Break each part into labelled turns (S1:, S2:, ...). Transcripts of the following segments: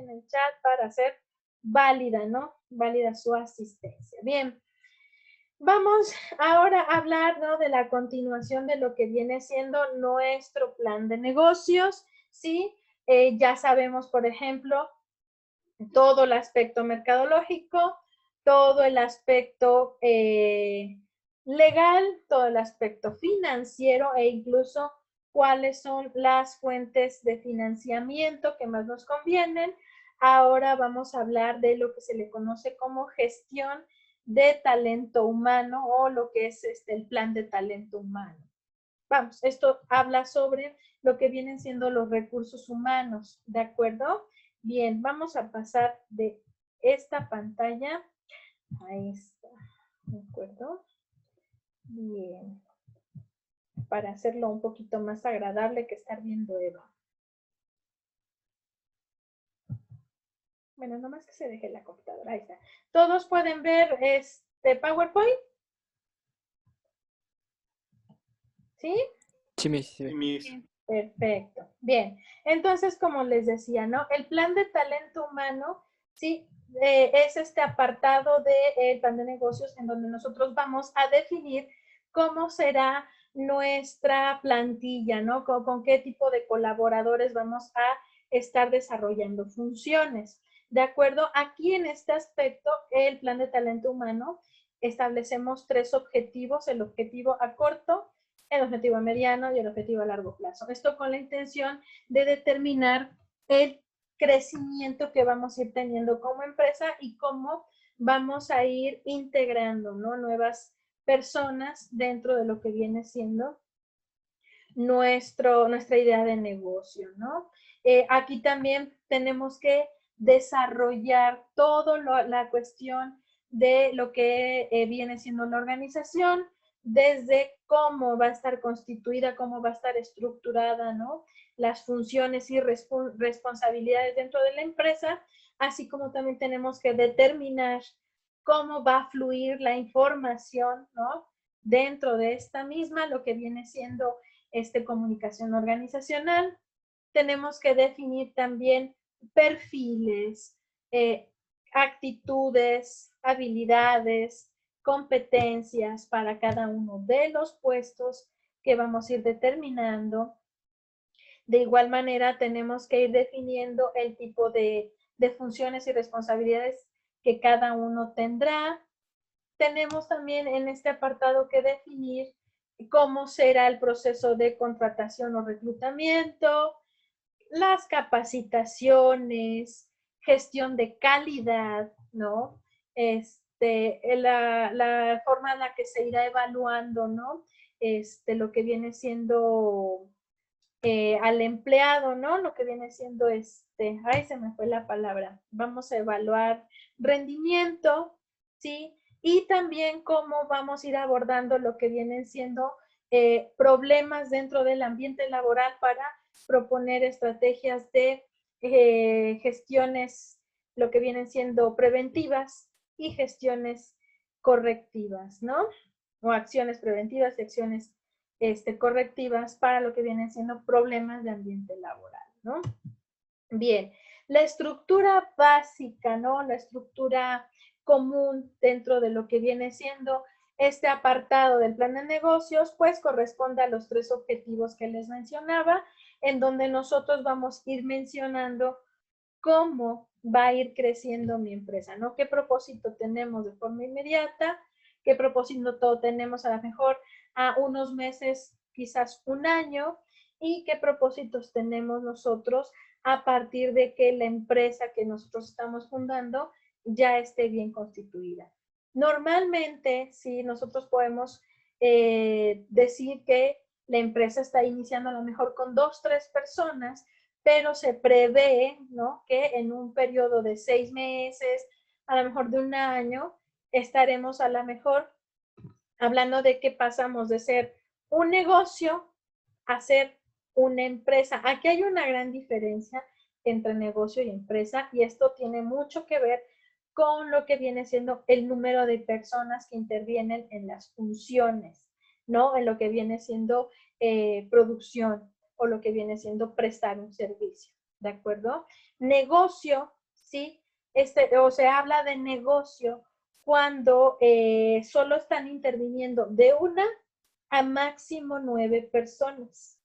S1: en el chat para hacer válida, ¿no? Válida su asistencia. Bien. Vamos ahora a hablar, ¿no?, de la continuación de lo que viene siendo nuestro plan de negocios, ¿sí? Ya sabemos, por ejemplo, todo el aspecto mercadológico, todo el aspecto legal, todo el aspecto financiero e incluso cuáles son las fuentes de financiamiento que más nos convienen. Ahora vamos a hablar de lo que se le conoce como gestión de talento humano o lo que es el plan de talento humano. Vamos, esto habla sobre lo que vienen siendo los recursos humanos, ¿de acuerdo? Bien, vamos a pasar de esta pantalla a esta, ¿de acuerdo? Bien, para hacerlo un poquito más agradable que estar viendo Eva. Bueno, nomás que se deje la computadora, ahí está. ¿Todos pueden ver este PowerPoint? ¿Sí?
S2: Sí, Miss.
S1: Perfecto. Bien. Entonces, como les decía, ¿no? El plan de talento humano, sí, es este apartado del plan de negocios en donde nosotros vamos a definir cómo será nuestra plantilla, ¿no? Con qué tipo de colaboradores vamos a estar desarrollando funciones. De acuerdo, aquí en este aspecto, el plan de talento humano, establecemos 3 objetivos, el objetivo a corto, el objetivo a mediano y el objetivo a largo plazo. Esto con la intención de determinar el crecimiento que vamos a ir teniendo como empresa y cómo vamos a ir integrando, ¿no?, nuevas personas dentro de lo que viene siendo nuestra idea de negocio, ¿no? Aquí también tenemos que desarrollar toda la cuestión de lo que viene siendo la organización, desde cómo va a estar constituida, cómo va a estar estructurada, ¿no?, las funciones y responsabilidades dentro de la empresa, así como también tenemos que determinar cómo va a fluir la información, ¿no?, dentro de esta misma, lo que viene siendo comunicación organizacional. Tenemos que definir también perfiles, actitudes, habilidades, competencias para cada uno de los puestos que vamos a ir determinando. De igual manera, tenemos que ir definiendo el tipo de funciones y responsabilidades que cada uno tendrá. Tenemos también en este apartado que definir cómo será el proceso de contratación o reclutamiento, las capacitaciones, gestión de calidad, ¿no? La forma en la que se irá evaluando, ¿no? Lo que viene siendo al empleado, ¿no? Lo que viene siendo ay, se me fue la palabra. Vamos a evaluar rendimiento, ¿sí? Y también cómo vamos a ir abordando lo que vienen siendo problemas dentro del ambiente laboral para proponer estrategias de gestiones, lo que vienen siendo preventivas y gestiones correctivas, ¿no? O acciones preventivas y acciones correctivas para lo que vienen siendo problemas de ambiente laboral, ¿no? Bien, la estructura básica, ¿no? La estructura común dentro de lo que viene siendo este apartado del plan de negocios, pues corresponde a los 3 objetivos que les mencionaba, en donde nosotros vamos a ir mencionando cómo va a ir creciendo mi empresa, ¿no? ¿Qué propósito tenemos de forma inmediata? ¿Qué propósito tenemos a lo mejor a unos meses, quizás un año? ¿Y qué propósitos tenemos nosotros a partir de que la empresa que nosotros estamos fundando ya esté bien constituida? Normalmente, sí, nosotros podemos decir que la empresa está iniciando a lo mejor con 2, 3 personas, pero se prevé, ¿no?, que en un periodo de 6 meses, a lo mejor de un año, estaremos a lo mejor hablando de que pasamos de ser un negocio a ser una empresa. Aquí hay una gran diferencia entre negocio y empresa y esto tiene mucho que ver con lo que viene siendo el número de personas que intervienen en las funciones, ¿no? En lo que viene siendo producción o lo que viene siendo prestar un servicio. ¿de acuerdo? Negocio, ¿sí? O se habla de negocio cuando solo están interviniendo de 1 a máximo 9 personas,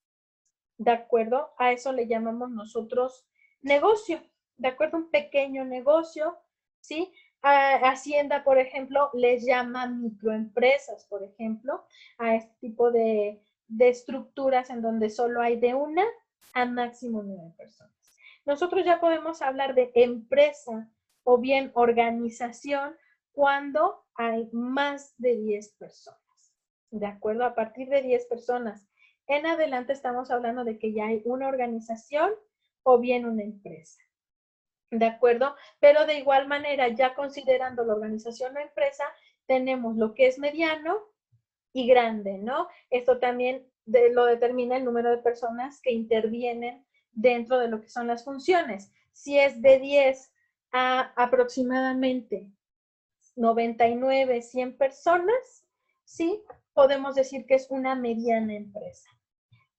S1: ¿de acuerdo? A eso le llamamos nosotros negocio, ¿de acuerdo? Un pequeño negocio, ¿sí? Hacienda, por ejemplo, les llama microempresas, por ejemplo, a este tipo de estructuras en donde solo hay de 1 a máximo 9 personas. Nosotros ya podemos hablar de empresa o bien organización cuando hay más de 10 personas, ¿de acuerdo? A partir de 10 personas en adelante estamos hablando de que ya hay una organización o bien una empresa, ¿de acuerdo? Pero de igual manera, ya considerando la organización o empresa, tenemos lo que es mediano y grande, ¿no? Esto también lo determina el número de personas que intervienen dentro de lo que son las funciones. Si es de 10 a aproximadamente 99, 100 personas, ¿sí? Podemos decir que es una mediana empresa.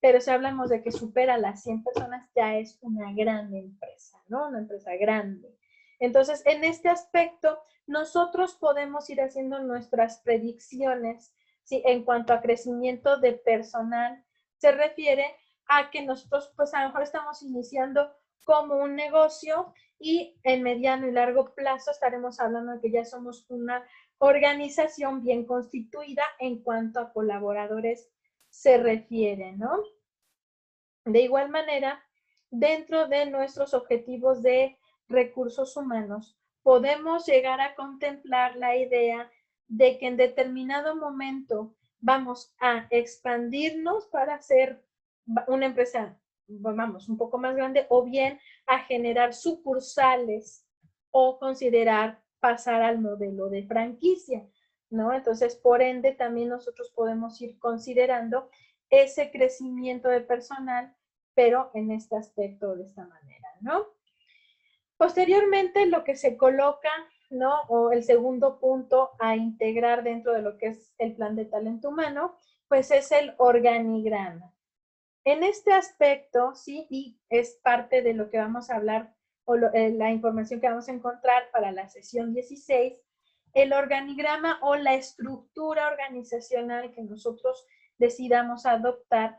S1: Pero si hablamos de que supera las 100 personas, ya es una gran empresa, ¿no? Una empresa grande. Entonces, en este aspecto, nosotros podemos ir haciendo nuestras predicciones, ¿sí? En cuanto a crecimiento de personal, se refiere a que nosotros, pues a lo mejor estamos iniciando como un negocio y en mediano y largo plazo estaremos hablando de que ya somos una organización bien constituida en cuanto a colaboradores se refiere, ¿no? De igual manera, dentro de nuestros objetivos de recursos humanos, podemos llegar a contemplar la idea de que en determinado momento vamos a expandirnos para ser una empresa, vamos, un poco más grande, o bien a generar sucursales o considerar pasar al modelo de franquicia, ¿no? Entonces, por ende, también nosotros podemos ir considerando ese crecimiento de personal, pero en este aspecto de esta manera, ¿no? Posteriormente, lo que se coloca, ¿no? O el segundo punto a integrar dentro de lo que es el plan de talento humano, pues es el organigrama. En este aspecto, sí, y es parte de lo que vamos a hablar, o la información que vamos a encontrar para la sesión 16, el organigrama o la estructura organizacional que nosotros decidamos adoptar,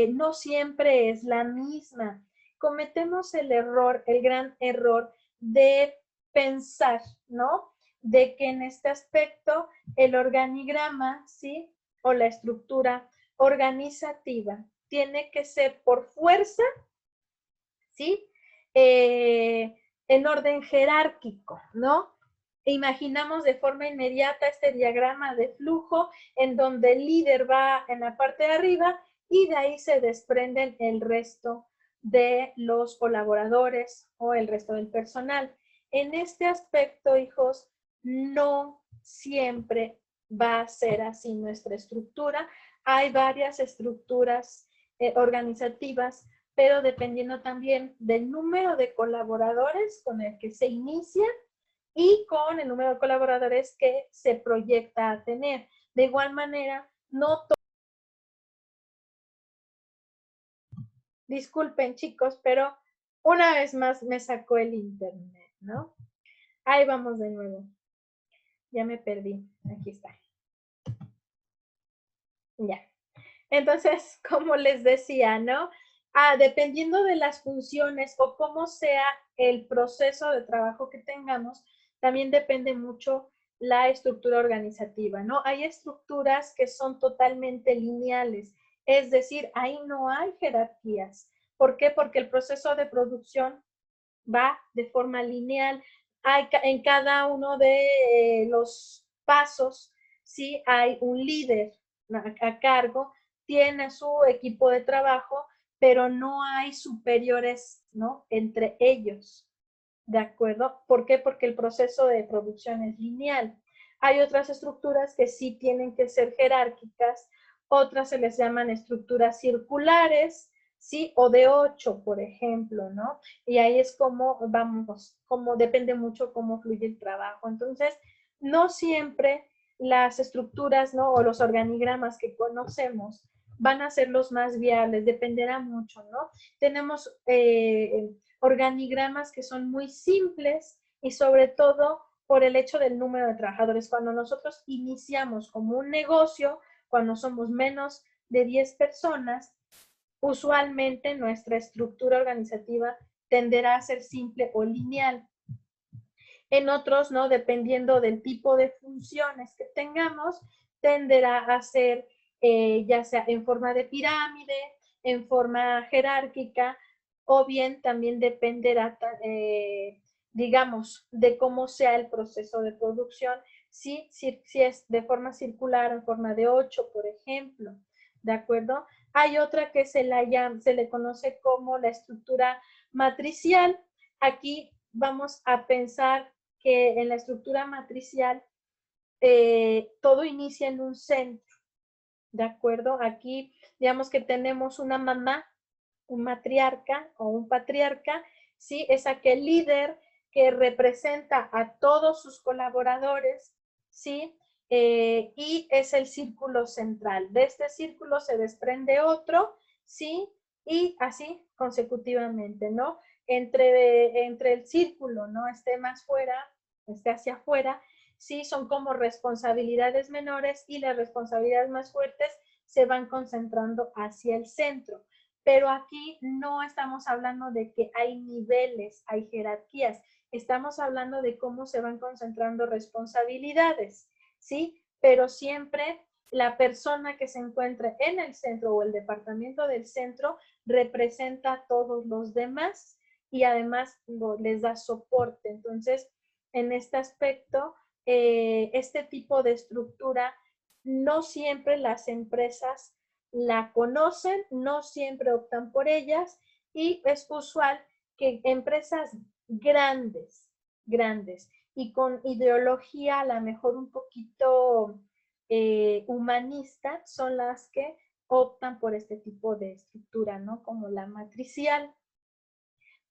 S1: no siempre es la misma. Cometemos el error, el gran error de pensar, ¿no? De que en este aspecto el organigrama, ¿sí? O la estructura organizativa tiene que ser por fuerza, ¿sí? En orden jerárquico, ¿no? Imaginamos de forma inmediata este diagrama de flujo en donde el líder va en la parte de arriba y de ahí se desprenden el resto de los colaboradores o el resto del personal. En este aspecto, hijos, no siempre va a ser así nuestra estructura. Hay varias estructuras organizativas, pero dependiendo también del número de colaboradores con el que se inicia y con el número de colaboradores que se proyecta a tener. De igual manera, no disculpen chicos, pero una vez más me sacó el internet, ¿no? Ahí vamos de nuevo. Ya me perdí. Aquí está. Ya. Entonces, como les decía, ¿no? Dependiendo de las funciones o cómo sea el proceso de trabajo que tengamos, también depende mucho la estructura organizativa, ¿no? Hay estructuras que son totalmente lineales, es decir, ahí no hay jerarquías. ¿Por qué? Porque el proceso de producción va de forma lineal. En cada uno de los pasos, sí, hay un líder a cargo, tiene su equipo de trabajo, pero no hay superiores, ¿no? Entre ellos, ¿de acuerdo? ¿Por qué? Porque el proceso de producción es lineal. Hay otras estructuras que sí tienen que ser jerárquicas, otras se les llaman estructuras circulares, ¿sí? O de 8, por ejemplo, ¿no? Y ahí es como, vamos, como depende mucho cómo fluye el trabajo. Entonces, no siempre las estructuras, ¿no? O los organigramas que conocemos van a ser los más viables, dependerá mucho, ¿no? Tenemos organigramas que son muy simples y sobre todo por el hecho del número de trabajadores. Cuando nosotros iniciamos como un negocio, cuando somos menos de 10 personas, usualmente nuestra estructura organizativa tenderá a ser simple o lineal. En otros, ¿no? Dependiendo del tipo de funciones que tengamos, tenderá a ser ya sea en forma de pirámide, en forma jerárquica, o bien también dependerá, digamos, de cómo sea el proceso de producción, si es de forma circular, en forma de 8, por ejemplo, ¿de acuerdo? Hay otra que se le conoce como la estructura matricial. Aquí vamos a pensar que en la estructura matricial todo inicia en un centro, ¿de acuerdo? Aquí, digamos que tenemos una mamá, un matriarca o un patriarca, ¿sí? Es aquel líder que representa a todos sus colaboradores, ¿sí? Y es el círculo central. De este círculo se desprende otro, ¿sí? Y así consecutivamente, ¿no? Entre el círculo, ¿no? Esté hacia afuera, ¿sí? Son como responsabilidades menores y las responsabilidades más fuertes se van concentrando hacia el centro. Pero aquí no estamos hablando de que hay niveles, hay jerarquías. Estamos hablando de cómo se van concentrando responsabilidades, ¿sí? Pero siempre la persona que se encuentre en el centro o el departamento del centro representa a todos los demás y además les da soporte. Entonces, en este aspecto, este tipo de estructura, no siempre las empresas la conocen, no siempre optan por ellas y es usual que empresas grandes y con ideología a lo mejor un poquito humanista son las que optan por este tipo de estructura, ¿no? Como la matricial.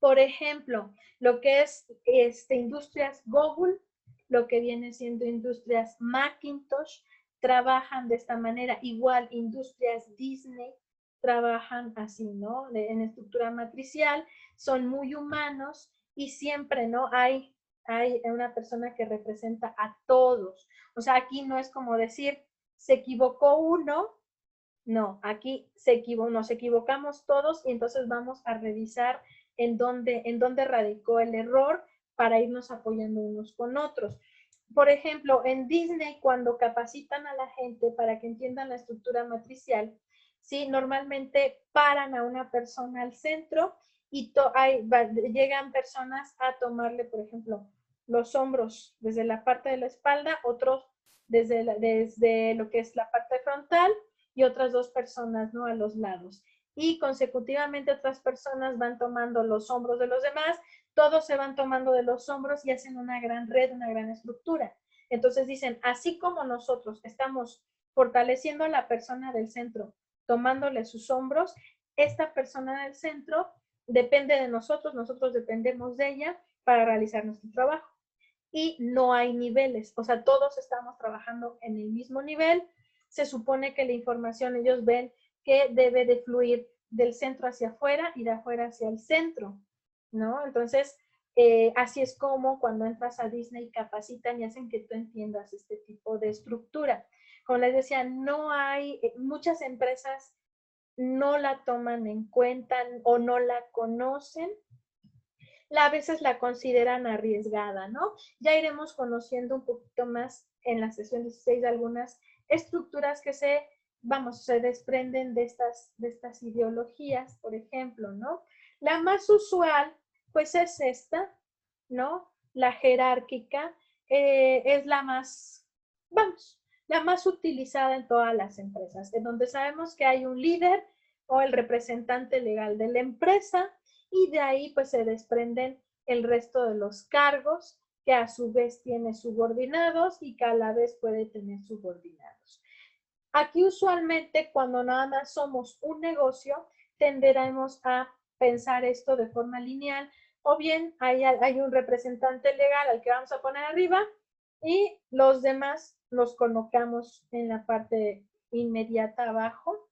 S1: Por ejemplo, lo que es Industrias Google, lo que viene siendo Industrias Macintosh, trabajan de esta manera. Igual Industrias Disney trabajan así, ¿no? En estructura matricial, son muy humanos y siempre, ¿no? Hay una persona que representa a todos. O sea, aquí no es como decir, se equivocó uno, no, aquí nos equivocamos todos y entonces vamos a revisar en dónde radicó el error para irnos apoyando unos con otros. Por ejemplo, en Disney, cuando capacitan a la gente para que entiendan la estructura matricial, ¿sí? Normalmente paran a una persona al centro y llegan personas a tomarle, por ejemplo, los hombros desde la parte de la espalda, otros desde lo que es la parte frontal y otras 2 personas, ¿no? A los lados. Y consecutivamente otras personas van tomando los hombros de los demás, todos se van tomando de los hombros y hacen una gran red, una gran estructura. Entonces dicen, así como nosotros estamos fortaleciendo a la persona del centro, tomándole sus hombros, esta persona del centro depende de nosotros dependemos de ella para realizar nuestro trabajo. Y no hay niveles, o sea, todos estamos trabajando en el mismo nivel. Se supone que la información ellos ven que debe de fluir del centro hacia afuera y de afuera hacia el centro, ¿no? Entonces, así es como cuando entras a Disney capacitan y hacen que tú entiendas este tipo de estructura. Como les decía, no hay, muchas empresas no la toman en cuenta o no la conocen, a veces la consideran arriesgada, ¿no? Ya iremos conociendo un poquito más en la sesión 16 algunas estructuras que se desprenden de estas ideologías, por ejemplo, ¿no? La más usual, pues es esta, ¿no? La jerárquica es la más, la más utilizada en todas las empresas, en donde sabemos que hay un líder o el representante legal de la empresa, y de ahí pues se desprenden el resto de los cargos que a su vez tiene subordinados y que a la vez puede tener subordinados. Aquí usualmente cuando nada más somos un negocio tenderemos a pensar esto de forma lineal o bien hay un representante legal al que vamos a poner arriba y los demás los colocamos en la parte inmediata abajo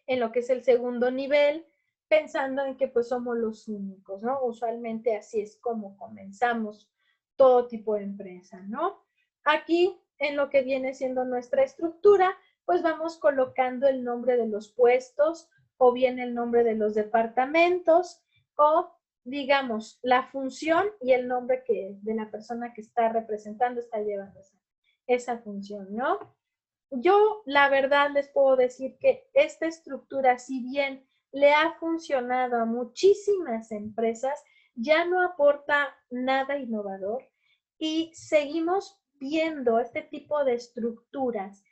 S1: en lo que es el segundo nivel, pensando en que pues somos los únicos, ¿no? Usualmente así es como comenzamos todo tipo de empresa, ¿no? Aquí, en lo que viene siendo nuestra estructura, pues vamos colocando el nombre de los puestos o bien el nombre de los departamentos o, digamos, la función y el nombre de la persona que está representando, está llevando esa función, ¿no? Yo, la verdad, les puedo decir que esta estructura, si bien le ha funcionado a muchísimas empresas, ya no aporta nada innovador y seguimos viendo este tipo de estructuras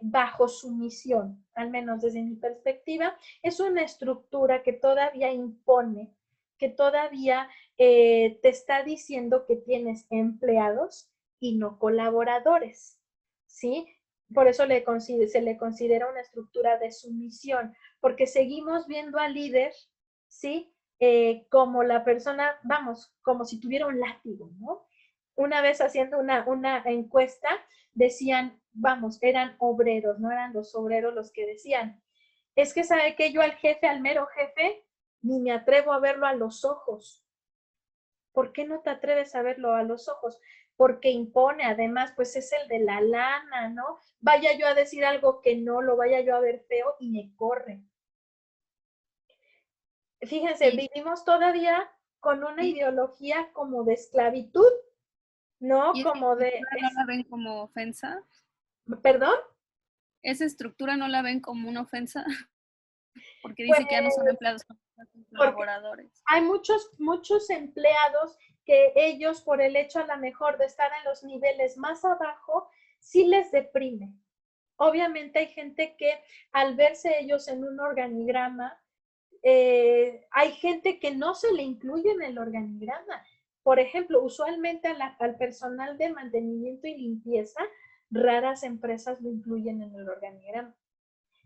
S1: bajo su misión, al menos desde mi perspectiva, es una estructura que todavía impone, que todavía te está diciendo que tienes empleados y no colaboradores, ¿sí? Por eso se le considera una estructura de sumisión, porque seguimos viendo al líder, ¿sí? Como la persona, vamos, como si tuviera un látigo, ¿no? Una vez haciendo una encuesta, decían, vamos, eran obreros, no eran los obreros los que decían, es que sabe que yo al jefe, al mero jefe, ni me atrevo a verlo a los ojos. ¿Por qué no te atreves a verlo a los ojos? Porque impone, además, pues es el de la lana, ¿no? Vaya yo a decir algo que no, lo vaya yo a ver feo y me corre. Fíjense, vivimos todavía con una ideología como de esclavitud, ¿no?
S3: ¿Y
S1: como de...
S3: ¿No la ven como ofensa?
S1: ¿Perdón?
S3: ¿Esa estructura no la ven como una ofensa? Porque dice que ya no son empleados, son colaboradores.
S1: Hay muchos empleados que ellos, por el hecho a lo mejor de estar en los niveles más abajo, sí les deprime. Obviamente hay gente que al verse ellos en un organigrama, hay gente que no se le incluye en el organigrama. Por ejemplo, usualmente al personal de mantenimiento y limpieza, raras empresas lo incluyen en el organigrama.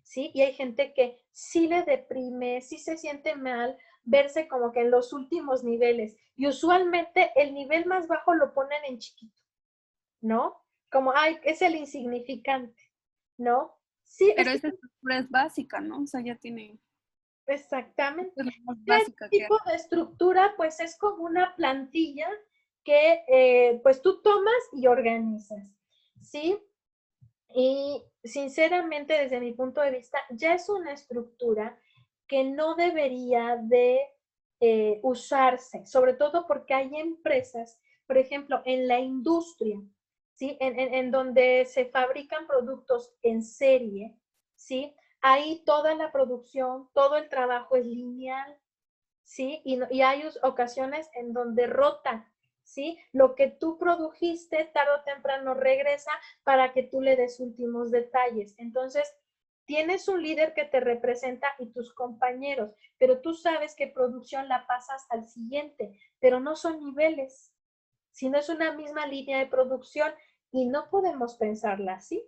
S1: ¿Sí? Y hay gente que sí le deprime, sí se siente mal verse como que en los últimos niveles. Y usualmente el nivel más bajo lo ponen en chiquito, ¿no? Como, ay, es el insignificante, ¿no? Sí.
S3: Pero esa estructura es básica, ¿no? O sea, ya tiene...
S1: Exactamente.
S3: Es la más básica
S1: Este tipo de estructura, pues es como una plantilla que pues tú tomas y organizas, ¿sí? Y sinceramente, desde mi punto de vista, ya es una estructura que no debería de usarse, sobre todo porque hay empresas, por ejemplo, en la industria, ¿sí? En donde se fabrican productos en serie, ¿sí? Ahí toda la producción, todo el trabajo es lineal, ¿sí? Y hay ocasiones en donde rota, ¿sí? Lo que tú produjiste tarde o temprano regresa para que tú le des últimos detalles. Entonces, tienes un líder que te representa y tus compañeros, pero tú sabes que producción la pasas al siguiente, pero no son niveles, sino es una misma línea de producción y no podemos pensarla así.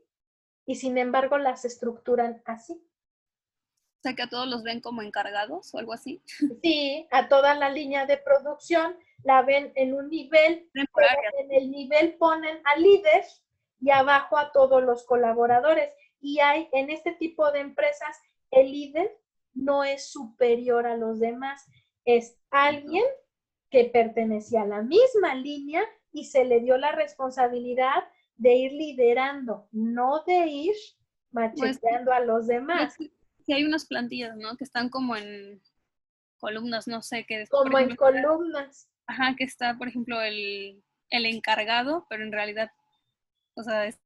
S1: Y sin embargo, las estructuran así.
S3: O sea, que a todos los ven como encargados o algo así.
S1: Sí, a toda la línea de producción la ven en un nivel, pero en el nivel ponen al líder y abajo a todos los colaboradores. Y hay en este tipo de empresas, el líder no es superior a los demás, es alguien que pertenecía a la misma línea y se le dio la responsabilidad de ir liderando, no de ir macheteando a los demás.
S3: Sí, hay unas plantillas, ¿no? Que están como en columnas, no sé qué.
S1: Como en columnas.
S3: Ajá, que está, por ejemplo, el encargado, pero en realidad, o sea, es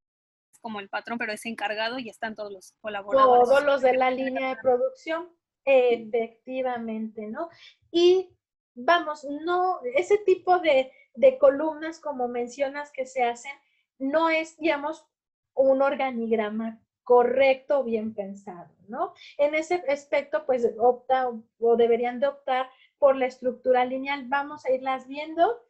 S3: como el patrón, pero es encargado y están todos los colaboradores.
S1: Todos los de la línea de producción, efectivamente, ¿no? Y vamos, no, ese tipo de columnas como mencionas que se hacen, no es, digamos, un organigrama correcto o bien pensado, ¿no? En ese aspecto, pues opta o deberían de optar por la estructura lineal. Vamos a irlas viendo.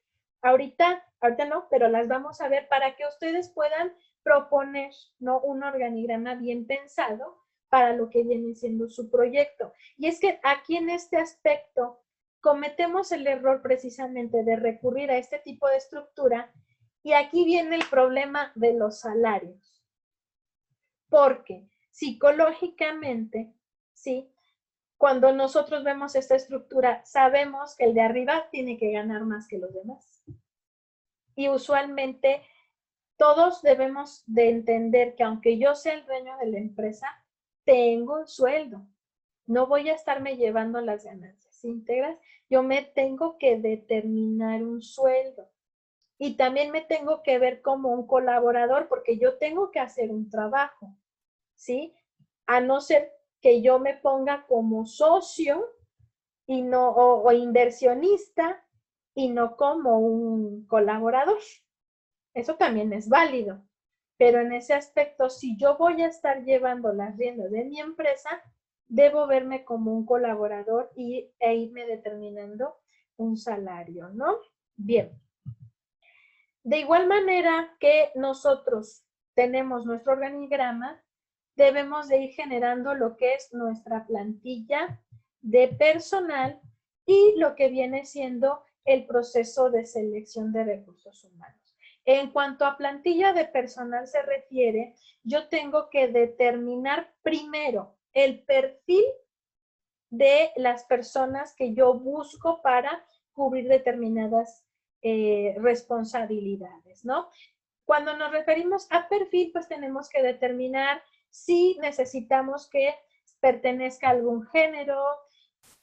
S1: Ahorita no, pero las vamos a ver para que ustedes puedan proponer, ¿no? Un organigrama bien pensado para lo que viene siendo su proyecto. Y es que aquí en este aspecto cometemos el error precisamente de recurrir a este tipo de estructura y aquí viene el problema de los salarios. Porque psicológicamente, ¿sí? Cuando nosotros vemos esta estructura, sabemos que el de arriba tiene que ganar más que los demás. Y usualmente todos debemos de entender que aunque yo sea el dueño de la empresa, tengo un sueldo. No voy a estarme llevando las ganancias íntegras. Yo me tengo que determinar un sueldo. Y también me tengo que ver como un colaborador porque yo tengo que hacer un trabajo, ¿sí? A no ser que yo me ponga como socio y no, o inversionista y no como un colaborador. Eso también es válido. Pero en ese aspecto, si yo voy a estar llevando las riendas de mi empresa, debo verme como un colaborador e irme determinando un salario, ¿no? Bien. De igual manera que nosotros tenemos nuestro organigrama, debemos de ir generando lo que es nuestra plantilla de personal y lo que viene siendo el proceso de selección de recursos humanos. En cuanto a plantilla de personal se refiere, yo tengo que determinar primero el perfil de las personas que yo busco para cubrir determinadas responsabilidades, ¿no? Cuando nos referimos a perfil, pues tenemos que determinar si necesitamos que pertenezca a algún género,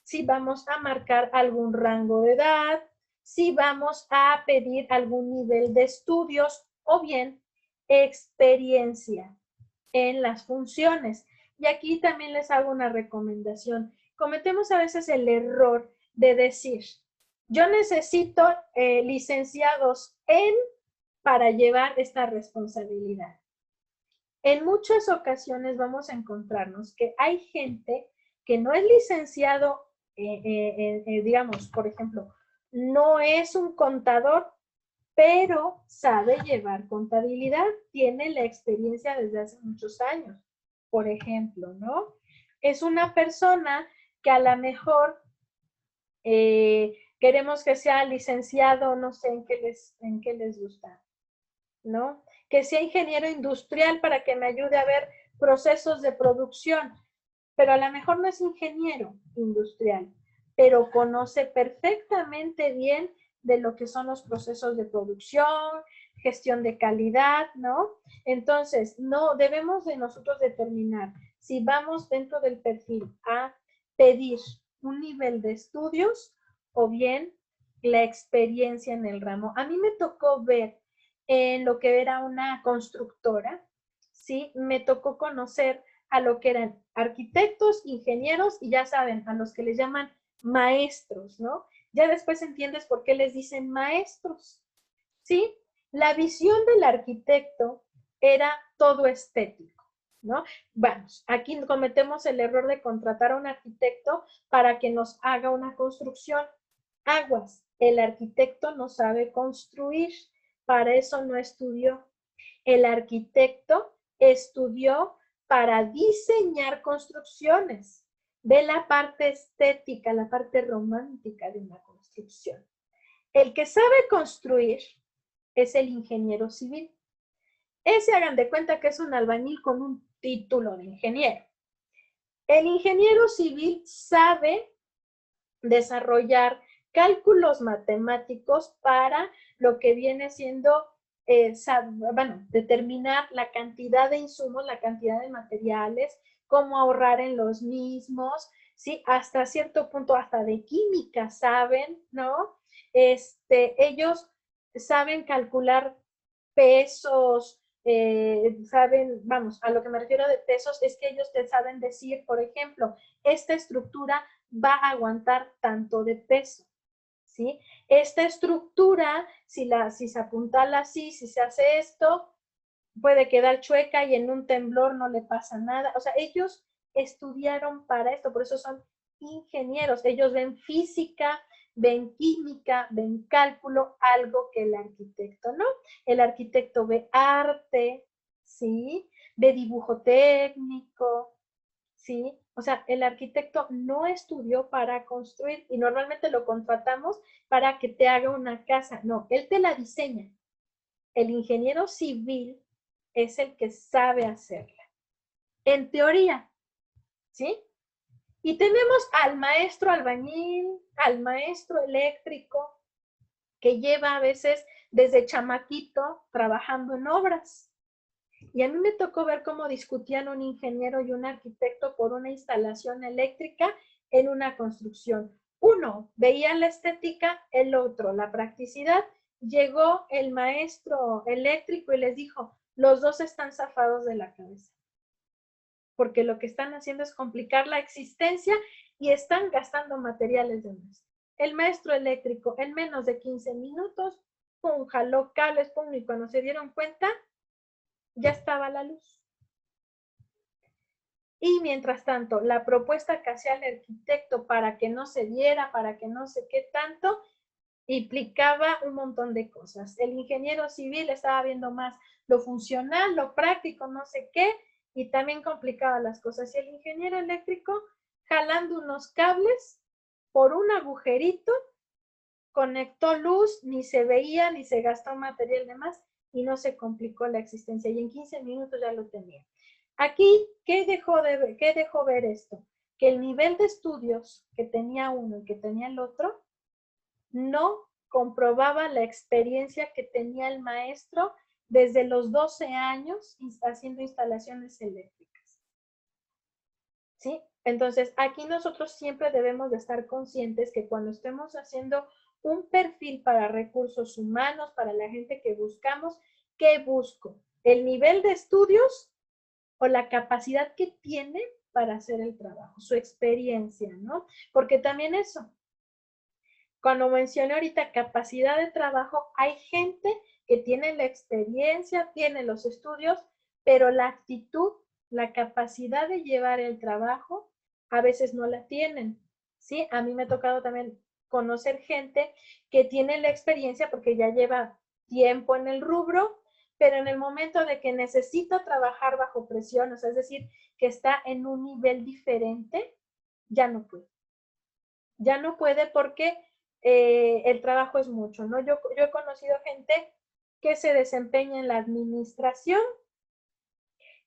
S1: si vamos a marcar algún rango de edad, si vamos a pedir algún nivel de estudios o bien experiencia en las funciones. Y aquí también les hago una recomendación. Cometemos a veces el error de decir, yo necesito licenciados en para llevar esta responsabilidad. En muchas ocasiones vamos a encontrarnos que hay gente que no es licenciado, digamos, por ejemplo, no es un contador, pero sabe llevar contabilidad, tiene la experiencia desde hace muchos años, por ejemplo, ¿no? Es una persona que a lo mejor queremos que sea licenciado, no sé en qué les gusta, ¿no? Que sea ingeniero industrial para que me ayude a ver procesos de producción, pero a lo mejor no es ingeniero industrial, pero conoce perfectamente bien de lo que son los procesos de producción, gestión de calidad, ¿no? Entonces, no debemos de nosotros determinar si vamos dentro del perfil a pedir un nivel de estudios o bien la experiencia en el ramo. A mí me tocó ver en lo que era una constructora, ¿sí? Me tocó conocer a lo que eran arquitectos, ingenieros y ya saben, a los que les llaman maestros, ¿no? Ya después entiendes por qué les dicen maestros, ¿sí? La visión del arquitecto era todo estético, ¿no? Vamos, aquí cometemos el error de contratar a un arquitecto para que nos haga una construcción. Aguas, el arquitecto no sabe construir, para eso no estudió. El arquitecto estudió para diseñar construcciones, de la parte estética, la parte romántica de una construcción. El que sabe construir es el ingeniero civil. Ese hagan de cuenta que es un albañil con un título de ingeniero. El ingeniero civil sabe desarrollar cálculos matemáticos para lo que viene siendo determinar la cantidad de insumos, la cantidad de materiales, cómo ahorrar en los mismos, ¿sí? Hasta cierto punto, hasta de química saben, ¿no? Ellos saben calcular pesos, saben, vamos, a lo que me refiero de pesos es que ellos te saben decir, por ejemplo, esta estructura va a aguantar tanto de peso, ¿sí? Esta estructura, si se apuntala así, si se hace esto, puede quedar chueca y en un temblor no le pasa nada. O sea, ellos estudiaron para esto, por eso son ingenieros. Ellos ven física, ven química, ven cálculo, algo que el arquitecto no. El arquitecto ve arte, ¿sí? Ve dibujo técnico, ¿sí? O sea, el arquitecto no estudió para construir y normalmente lo contratamos para que te haga una casa. No, él te la diseña. El ingeniero civil es el que sabe hacerla. En teoría, ¿sí? Y tenemos al maestro albañil, al maestro eléctrico, que lleva a veces desde chamaquito trabajando en obras. Y a mí me tocó ver cómo discutían un ingeniero y un arquitecto por una instalación eléctrica en una construcción. Uno veía la estética, el otro la practicidad. Llegó el maestro eléctrico y les dijo, los dos están zafados de la cabeza, porque lo que están haciendo es complicar la existencia y están gastando materiales de más. El maestro eléctrico en menos de 15 minutos, pum, jaló cables, pum, y cuando se dieron cuenta, ya estaba la luz. Y mientras tanto, la propuesta que hacía el arquitecto para que no se diera, para que no sé qué tanto, implicaba un montón de cosas. El ingeniero civil estaba viendo más lo funcional, lo práctico, no sé qué, y también complicaba las cosas. Y el ingeniero eléctrico, jalando unos cables por un agujerito, conectó luz, ni se veía, ni se gastó material de más, y no se complicó la existencia. Y en 15 minutos ya lo tenía. Aquí, ¿qué dejó ver esto? Que el nivel de estudios que tenía uno y que tenía el otro no comprobaba la experiencia que tenía el maestro desde los 12 años haciendo instalaciones eléctricas. ¿Sí? Entonces, aquí nosotros siempre debemos de estar conscientes que cuando estemos haciendo un perfil para recursos humanos, para la gente que buscamos, ¿qué busco? ¿El nivel de estudios o la capacidad que tiene para hacer el trabajo? Su experiencia, ¿no? Porque también eso, cuando mencioné ahorita capacidad de trabajo, hay gente que tiene la experiencia, tiene los estudios, pero la actitud, la capacidad de llevar el trabajo, a veces no la tienen, ¿sí? A mí me ha tocado también conocer gente que tiene la experiencia porque ya lleva tiempo en el rubro, pero en el momento de que necesita trabajar bajo presión, o sea, es decir, que está en un nivel diferente, ya no puede. Ya no puede porque el trabajo es mucho, ¿no? Yo he conocido gente que se desempeña en la administración,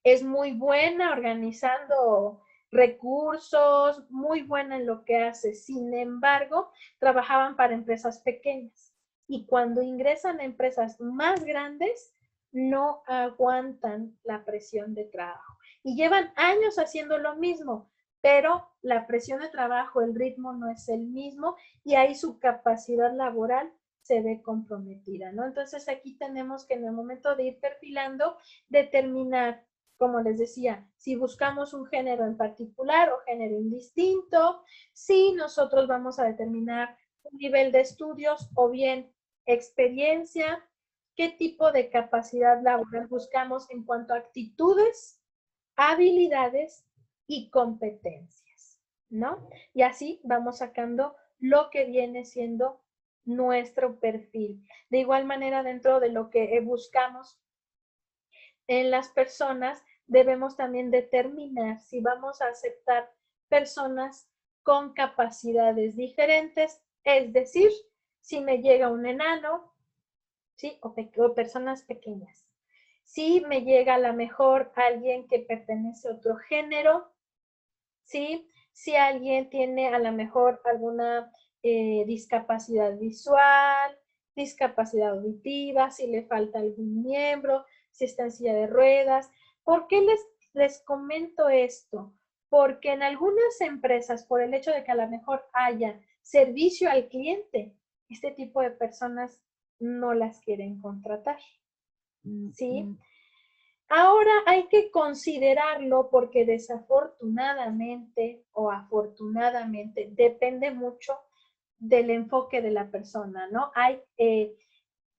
S1: es muy buena organizando recursos, muy buena en lo que hace. Sin embargo, trabajaban para empresas pequeñas y cuando ingresan a empresas más grandes, no aguantan la presión de trabajo y llevan años haciendo lo mismo, pero la presión de trabajo, el ritmo no es el mismo y ahí su capacidad laboral se ve comprometida, ¿no? Entonces aquí tenemos que en el momento de ir perfilando, determinar, como les decía, si buscamos un género en particular o género indistinto, si nosotros vamos a determinar un nivel de estudios o bien experiencia, qué tipo de capacidad laboral buscamos en cuanto a actitudes, habilidades y competencias, ¿no? Y así vamos sacando lo que viene siendo nuestro perfil. De igual manera, dentro de lo que buscamos en las personas, debemos también determinar si vamos a aceptar personas con capacidades diferentes, es decir, si me llega un enano, ¿sí? O personas pequeñas. Si me llega a lo mejor alguien que pertenece a otro género, ¿sí? Si alguien tiene a lo mejor alguna discapacidad visual, discapacidad auditiva, si le falta algún miembro, si está en silla de ruedas. ¿Por qué les comento esto? Porque en algunas empresas, por el hecho de que a lo mejor haya servicio al cliente, este tipo de personas no las quieren contratar, ¿sí? Ahora hay que considerarlo porque desafortunadamente o afortunadamente depende mucho del enfoque de la persona, ¿no? Hay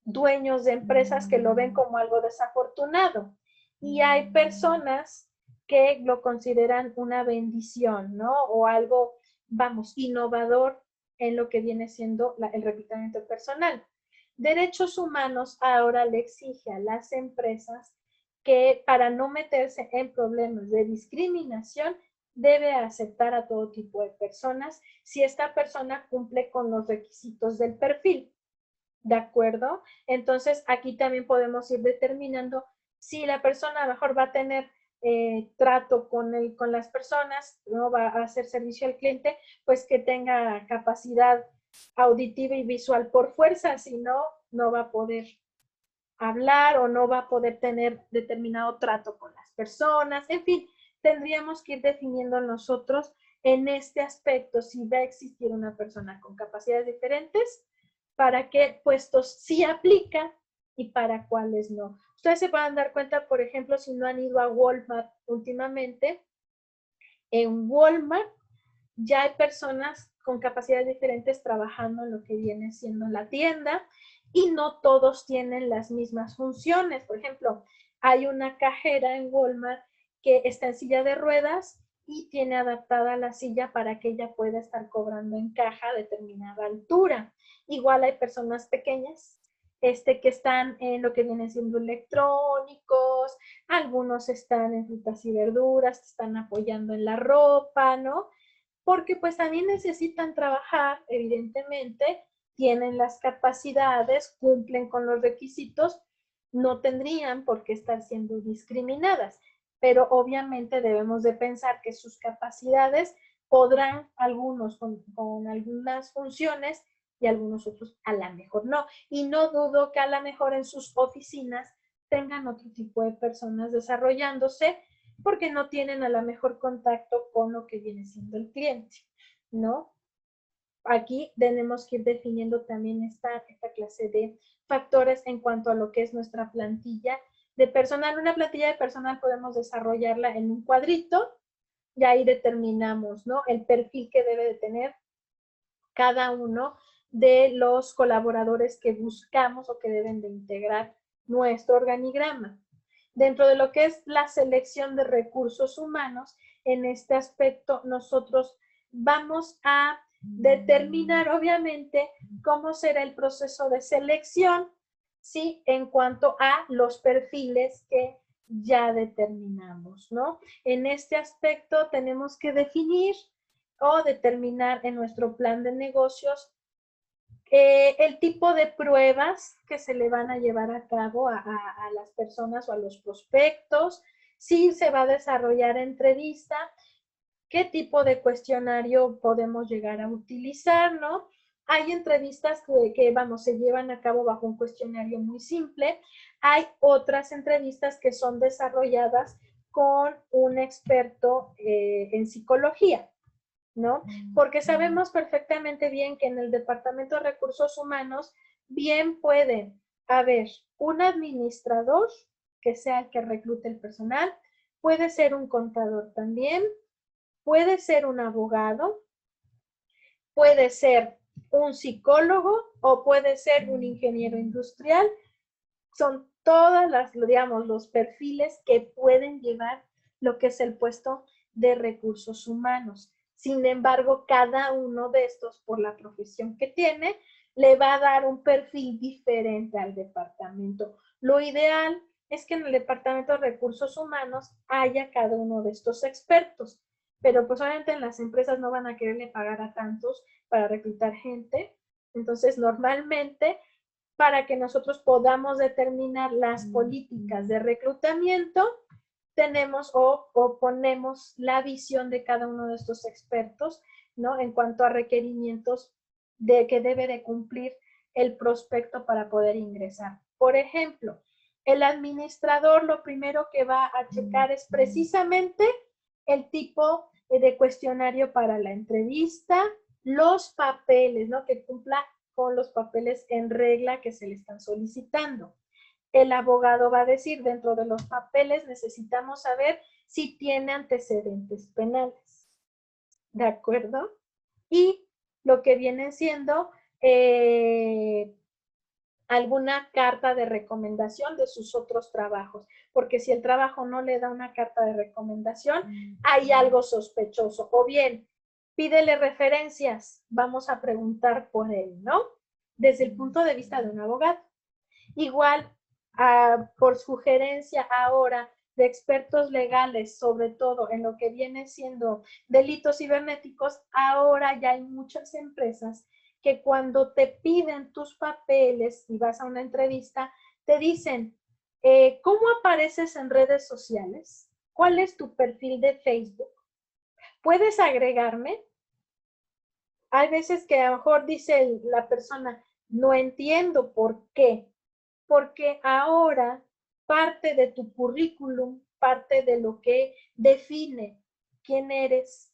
S1: dueños de empresas que lo ven como algo desafortunado y hay personas que lo consideran una bendición, ¿no? O algo, vamos, innovador en lo que viene siendo el reclutamiento personal. Derechos Humanos ahora le exige a las empresas que para no meterse en problemas de discriminación, debe aceptar a todo tipo de personas si esta persona cumple con los requisitos del perfil. ¿De acuerdo? Entonces, aquí también podemos ir determinando si la persona a lo mejor va a tener trato con las personas, no va a hacer servicio al cliente, pues que tenga capacidad auditiva y visual por fuerza, si no, no va a poder hablar o no va a poder tener determinado trato con las personas. En fin, tendríamos que ir definiendo nosotros en este aspecto si va a existir una persona con capacidades diferentes, para qué puestos sí aplica y para cuáles no. Ustedes se van a dar cuenta, por ejemplo, si no han ido a Walmart últimamente, en Walmart ya hay personas con capacidades diferentes trabajando en lo que viene siendo la tienda y no todos tienen las mismas funciones. Por ejemplo, hay una cajera en Walmart que está en silla de ruedas y tiene adaptada la silla para que ella pueda estar cobrando en caja a determinada altura. Igual hay personas pequeñas que están en lo que viene siendo electrónicos, algunos están en frutas y verduras, están apoyando en la ropa, ¿no? Porque pues también necesitan trabajar, evidentemente, tienen las capacidades, cumplen con los requisitos, no tendrían por qué estar siendo discriminadas, pero obviamente debemos de pensar que sus capacidades podrán algunos con algunas funciones y algunos otros a lo mejor no. Y no dudo que a lo mejor en sus oficinas tengan otro tipo de personas desarrollándose porque no tienen a lo mejor contacto con lo que viene siendo el cliente, ¿no? Aquí tenemos que ir definiendo también esta clase de factores en cuanto a lo que es nuestra plantilla de personal. Una plantilla de personal podemos desarrollarla en un cuadrito y ahí determinamos, ¿no?, el perfil que debe de tener cada uno de los colaboradores que buscamos o que deben de integrar nuestro organigrama. Dentro de lo que es la selección de recursos humanos, en este aspecto nosotros vamos a determinar obviamente cómo será el proceso de selección, ¿sí?, en cuanto a los perfiles que ya determinamos, ¿no? En este aspecto tenemos que definir o determinar en nuestro plan de negocios el tipo de pruebas que se le van a llevar a cabo a las personas o a los prospectos, si se va a desarrollar entrevista, qué tipo de cuestionario podemos llegar a utilizar, ¿no? Hay entrevistas que vamos, se llevan a cabo bajo un cuestionario muy simple. Hay otras entrevistas que son desarrolladas con un experto en psicología, ¿no? Porque sabemos perfectamente bien que en el Departamento de Recursos Humanos bien puede haber un administrador que sea el que reclute el personal, puede ser un contador también, puede ser un abogado, puede ser un psicólogo o puede ser un ingeniero industrial. Son todas las, digamos, los perfiles que pueden llevar lo que es el puesto de recursos humanos. Sin embargo, cada uno de estos, por la profesión que tiene, le va a dar un perfil diferente al departamento. Lo ideal es que en el Departamento de Recursos Humanos haya cada uno de estos expertos, pero pues obviamente en las empresas no van a quererle pagar a tantos para reclutar gente. Entonces, normalmente, para que nosotros podamos determinar las políticas de reclutamiento, tenemos o ponemos la visión de cada uno de estos expertos, ¿no?, en cuanto a requerimientos de que debe de cumplir el prospecto para poder ingresar. Por ejemplo, el administrador lo primero que va a checar es precisamente el tipo de cuestionario para la entrevista, los papeles, ¿no?, que cumpla con los papeles en regla que se le están solicitando. El abogado va a decir, dentro de los papeles necesitamos saber si tiene antecedentes penales, ¿de acuerdo? Y lo que viene siendo alguna carta de recomendación de sus otros trabajos, porque si el trabajo no le da una carta de recomendación, hay algo sospechoso, o bien pídele referencias, vamos a preguntar por él, ¿no? Desde el punto de vista de un abogado. Igual, por sugerencia ahora de expertos legales, sobre todo en lo que viene siendo delitos cibernéticos, ahora ya hay muchas empresas que cuando te piden tus papeles y vas a una entrevista, te dicen, ¿cómo apareces en redes sociales? ¿Cuál es tu perfil de Facebook? ¿Puedes agregarme? Hay veces que a lo mejor dice la persona, no entiendo por qué. Porque ahora parte de tu currículum, parte de lo que define quién eres,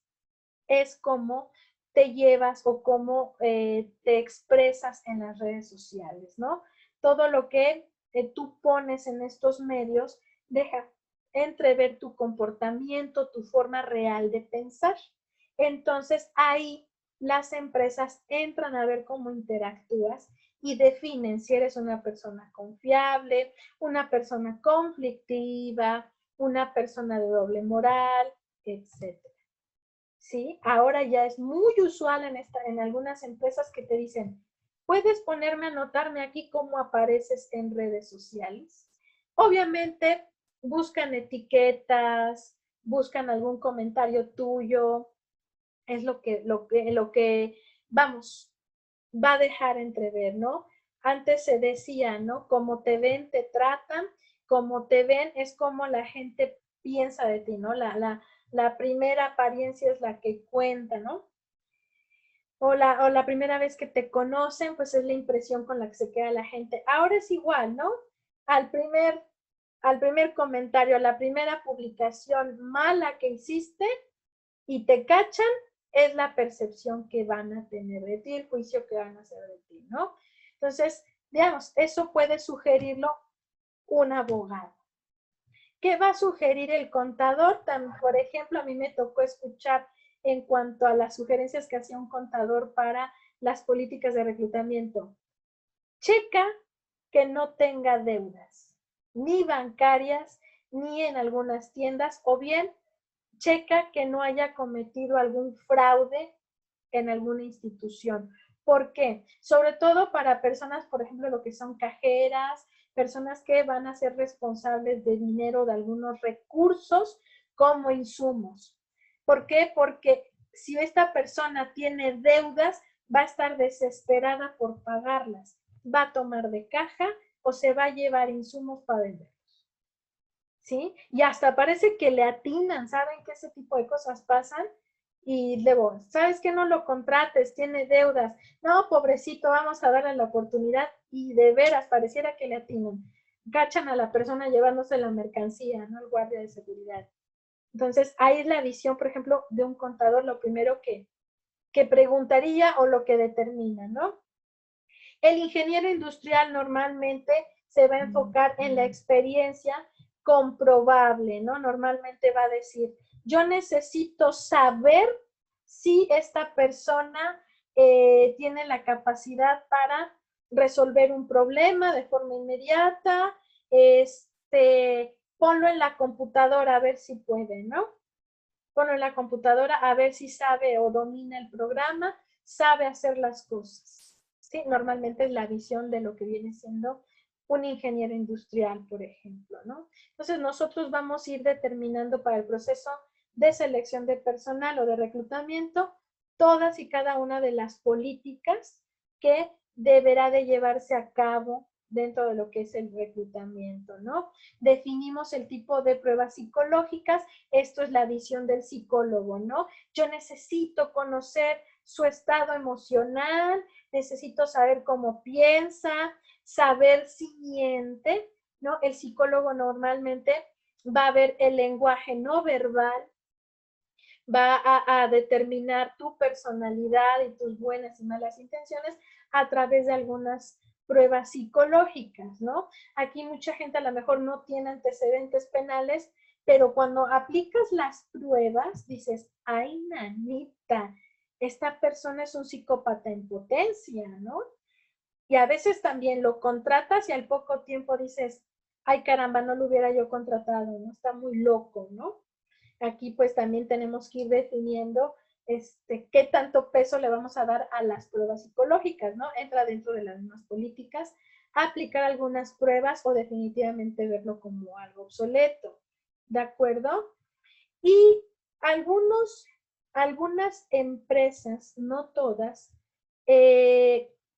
S1: es cómo te llevas o cómo te expresas en las redes sociales, ¿no? Todo lo que tú pones en estos medios deja entrever tu comportamiento, tu forma real de pensar. Entonces ahí las empresas entran a ver cómo interactúas y definen si eres una persona confiable, una persona conflictiva, una persona de doble moral, etc. ¿Sí? Ahora ya es muy usual en algunas empresas que te dicen, ¿puedes ponerme a anotarme aquí cómo apareces en redes sociales? Obviamente buscan etiquetas, buscan algún comentario tuyo, es lo que, vamos, va a dejar entrever, ¿no? Antes se decía, ¿no? Como te ven, te tratan, como te ven es como la gente piensa de ti, ¿no? La primera apariencia es la que cuenta, ¿no? O la primera vez que te conocen, pues es la impresión con la que se queda la gente. Ahora es igual, ¿no? Al primer comentario, a la primera publicación mala que hiciste y te cachan, es la percepción que van a tener de ti, el juicio que van a hacer de ti, ¿no? Entonces, digamos, eso puede sugerirlo un abogado. ¿Qué va a sugerir el contador? Por ejemplo, a mí me tocó escuchar en cuanto a las sugerencias que hacía un contador para las políticas de reclutamiento. Checa que no tenga deudas, ni bancarias, ni en algunas tiendas, o bien checa que no haya cometido algún fraude en alguna institución. ¿Por qué? Sobre todo para personas, por ejemplo, lo que son cajeras, personas que van a ser responsables de dinero de algunos recursos como insumos. ¿Por qué? Porque si esta persona tiene deudas, va a estar desesperada por pagarlas. Va a tomar de caja o se va a llevar insumos para vender. ¿Sí? Y hasta parece que le atinan, ¿saben que ese tipo de cosas pasan? Y luego, ¿sabes que no lo contrates? Tiene deudas. No, pobrecito, vamos a darle la oportunidad. Y de veras, pareciera que le atinan. Cachan a la persona llevándose la mercancía, ¿no? El guardia de seguridad. Entonces, ahí es la visión, por ejemplo, de un contador, lo primero que preguntaría o lo que determina, ¿no? El ingeniero industrial normalmente se va a enfocar en la experiencia comprobable, ¿no? Normalmente va a decir, yo necesito saber si esta persona tiene la capacidad para resolver un problema de forma inmediata, ponlo en la computadora a ver si puede, ¿no? Ponlo en la computadora a ver si sabe o domina el programa, sabe hacer las cosas. ¿Sí? Normalmente es la visión de lo que viene siendo un ingeniero industrial, por ejemplo, ¿no? Entonces nosotros vamos a ir determinando para el proceso de selección de personal o de reclutamiento todas y cada una de las políticas que deberá de llevarse a cabo dentro de lo que es el reclutamiento, ¿no? Definimos el tipo de pruebas psicológicas, esto es la visión del psicólogo, ¿no? Yo necesito conocer su estado emocional, necesito saber cómo piensa, saber si miente, ¿no? El psicólogo normalmente va a ver el lenguaje no verbal, va a determinar tu personalidad y tus buenas y malas intenciones a través de algunas pruebas psicológicas, ¿no? Aquí mucha gente a lo mejor no tiene antecedentes penales, pero cuando aplicas las pruebas dices, ay, nanita, esta persona es un psicópata en potencia, ¿no? Y a veces también lo contratas y al poco tiempo dices, ay, caramba, no lo hubiera yo contratado, ¿no? Está muy loco, ¿no? Aquí pues también tenemos que ir definiendo qué tanto peso le vamos a dar a las pruebas psicológicas, ¿no? Entra dentro de las mismas políticas, aplicar algunas pruebas o definitivamente verlo como algo obsoleto, ¿de acuerdo? Y algunas empresas, no todas,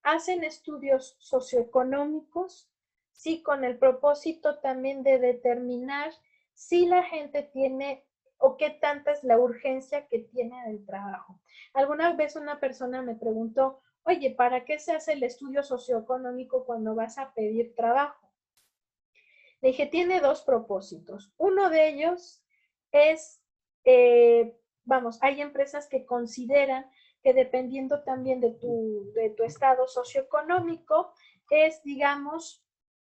S1: hacen estudios socioeconómicos, sí, con el propósito también de determinar si la gente tiene o qué tanta es la urgencia que tiene del trabajo. Alguna vez una persona me preguntó, oye, ¿para qué se hace el estudio socioeconómico cuando vas a pedir trabajo? Le dije, tiene dos propósitos. Uno de ellos es, hay empresas que consideran que dependiendo también de tu estado socioeconómico, es, digamos,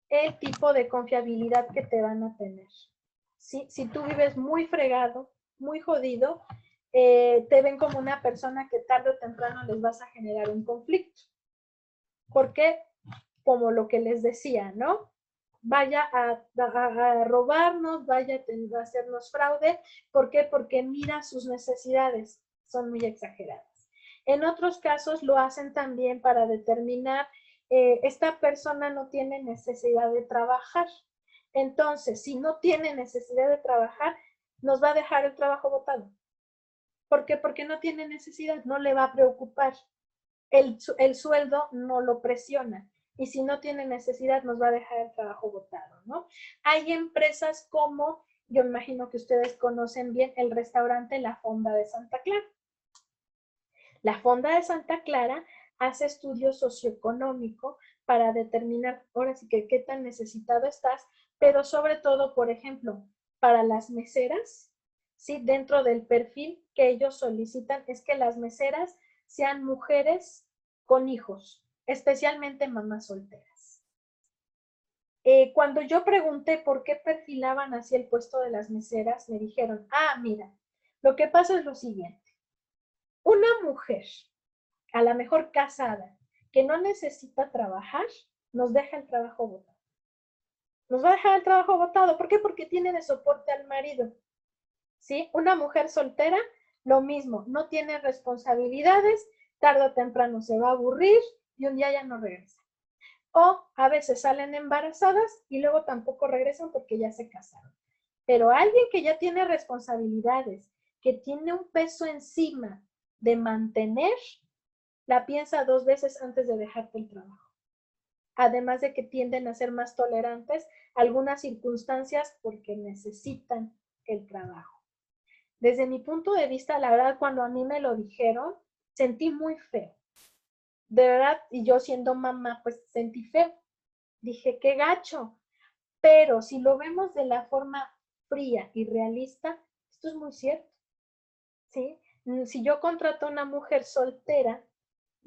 S1: el tipo de confiabilidad que te van a tener. ¿Sí? Si tú vives muy fregado, muy jodido, te ven como una persona que tarde o temprano les vas a generar un conflicto. ¿Por qué? Como lo que les decía, ¿no? Vaya a robarnos, vaya a hacernos fraude. ¿Por qué? Porque mira sus necesidades, son muy exageradas. En otros casos lo hacen también para determinar, esta persona no tiene necesidad de trabajar. Entonces, si no tiene necesidad de trabajar, nos va a dejar el trabajo botado. ¿Por qué? Porque no tiene necesidad, no le va a preocupar. El sueldo no lo presiona. Y si no tiene necesidad, nos va a dejar el trabajo botado, ¿no? Hay empresas como, yo me imagino que ustedes conocen bien, el restaurante La Fonda de Santa Clara. La Fonda de Santa Clara hace estudio socioeconómico para determinar, ahora sí que qué tan necesitado estás, pero sobre todo, por ejemplo, para las meseras, ¿sí? Dentro del perfil que ellos solicitan es que las meseras sean mujeres con hijos, especialmente mamás solteras. Cuando yo pregunté por qué perfilaban así el puesto de las meseras, me dijeron, mira, lo que pasa es lo siguiente. Una mujer, a la mejor casada, que no necesita trabajar, nos deja el trabajo botado. Nos va a dejar el trabajo botado. ¿Por qué? Porque tiene de soporte al marido. ¿Sí? Una mujer soltera, lo mismo, no tiene responsabilidades, tarde o temprano se va a aburrir y un día ya no regresa. O a veces salen embarazadas y luego tampoco regresan porque ya se casaron. Pero alguien que ya tiene responsabilidades, que tiene un peso encima de mantener, la piensa dos veces antes de dejarte el trabajo. Además de que tienden a ser más tolerantes a algunas circunstancias porque necesitan el trabajo. Desde mi punto de vista, la verdad, cuando a mí me lo dijeron, sentí muy feo. De verdad, y yo siendo mamá, pues sentí feo. Dije, qué gacho. Pero si lo vemos de la forma fría y realista, esto es muy cierto. ¿Sí? Si yo contrato a una mujer soltera,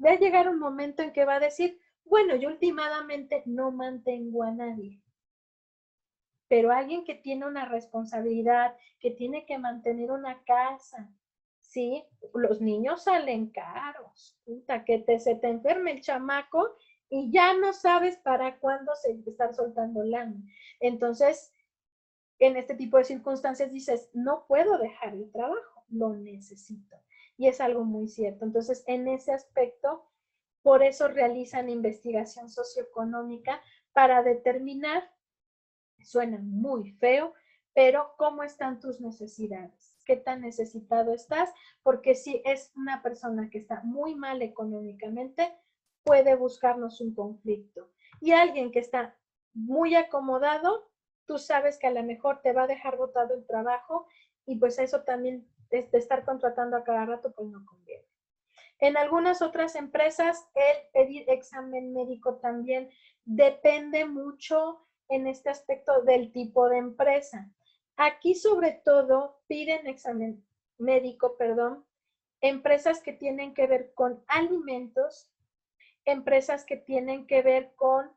S1: va a llegar un momento en que va a decir, bueno, yo últimamente no mantengo a nadie. Pero alguien que tiene una responsabilidad, que tiene que mantener una casa, ¿sí? Los niños salen caros, puta, que se te enferme el chamaco y ya no sabes para cuándo se estar soltando lana. Entonces, en este tipo de circunstancias dices, no puedo dejar el trabajo, lo necesito. Y es algo muy cierto. Entonces, en ese aspecto, por eso realizan investigación socioeconómica para determinar, suena muy feo, pero cómo están tus necesidades, qué tan necesitado estás, porque si es una persona que está muy mal económicamente, puede buscarnos un conflicto. Y alguien que está muy acomodado, tú sabes que a lo mejor te va a dejar botado el trabajo y pues eso también de estar contratando a cada rato pues no conviene. En algunas otras empresas el pedir examen médico también depende mucho en este aspecto del tipo de empresa. Aquí sobre todo piden examen médico, empresas que tienen que ver con alimentos, empresas que tienen que ver con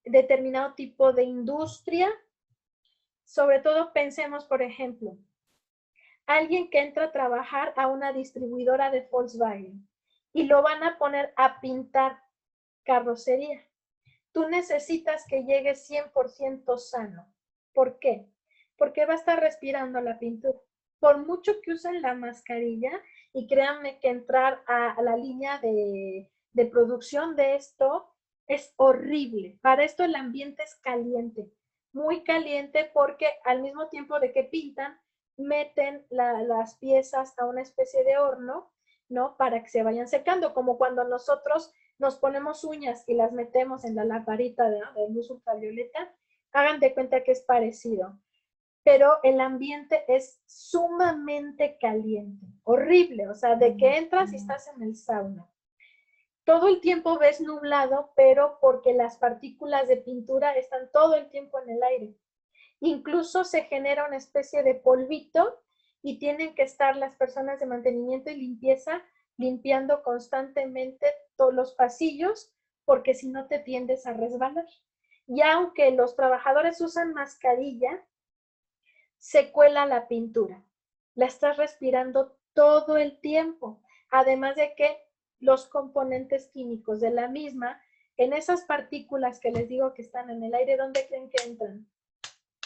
S1: determinado tipo de industria. Sobre todo pensemos, por ejemplo, alguien que entra a trabajar a una distribuidora de Volkswagen y lo van a poner a pintar carrocería. Tú necesitas que llegue 100% sano. ¿Por qué? Porque va a estar respirando la pintura. Por mucho que usen la mascarilla, y créanme que entrar a la línea de producción de esto es horrible. Para esto el ambiente es caliente, muy caliente, porque al mismo tiempo de que pintan, meten las piezas a una especie de horno, ¿no? Para que se vayan secando, como cuando nosotros nos ponemos uñas y las metemos en la lamparita de luz ultravioleta, hagan de cuenta que es parecido. pero el ambiente es sumamente caliente, horrible, o sea, de que entras y estás en el sauna. Todo el tiempo ves nublado, pero porque las partículas de pintura están todo el tiempo en el aire. Incluso se genera una especie de polvito y tienen que estar las personas de mantenimiento y limpieza limpiando constantemente todos los pasillos, porque si no te tiendes a resbalar. Y aunque los trabajadores usan mascarilla, se cuela la pintura. La estás respirando todo el tiempo. Además de que los componentes químicos de la misma, en esas partículas que les digo que están en el aire, ¿dónde creen que entran?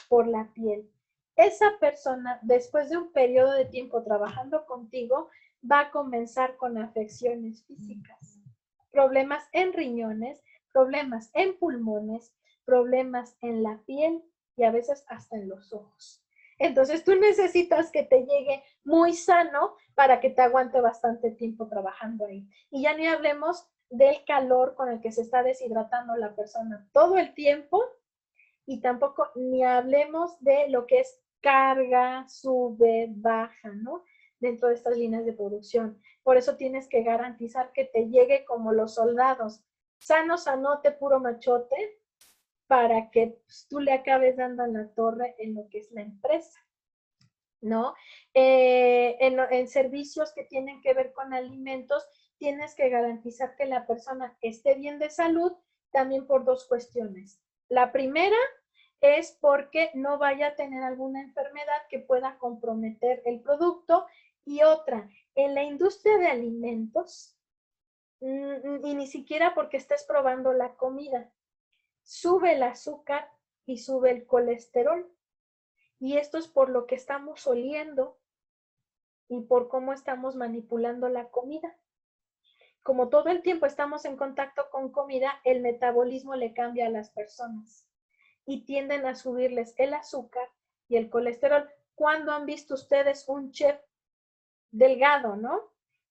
S1: Por la piel. Esa persona, después de un periodo de tiempo trabajando contigo, va a comenzar con afecciones físicas, problemas en riñones, problemas en pulmones, problemas en la piel y a veces hasta en los ojos. Entonces tú necesitas que te llegue muy sano para que te aguante bastante tiempo trabajando ahí. Y ya ni hablemos del calor con el que se está deshidratando la persona todo el tiempo, y tampoco ni hablemos de lo que es carga, sube, baja, ¿no? Dentro de estas líneas de producción. Por eso tienes que garantizar que te llegue como los soldados, sano, sanote, puro machote, para que pues, tú le acabes dando a la torre en lo que es la empresa, ¿no? En servicios que tienen que ver con alimentos, tienes que garantizar que la persona esté bien de salud, también por dos cuestiones. La primera es porque no vaya a tener alguna enfermedad que pueda comprometer el producto, y otra, en la industria de alimentos, y ni siquiera porque estés probando la comida, sube el azúcar y sube el colesterol. Y esto es por lo que estamos oliendo y por cómo estamos manipulando la comida. Como todo el tiempo estamos en contacto con comida, el metabolismo le cambia a las personas y tienden a subirles el azúcar y el colesterol. ¿Cuándo han visto ustedes un chef delgado, no?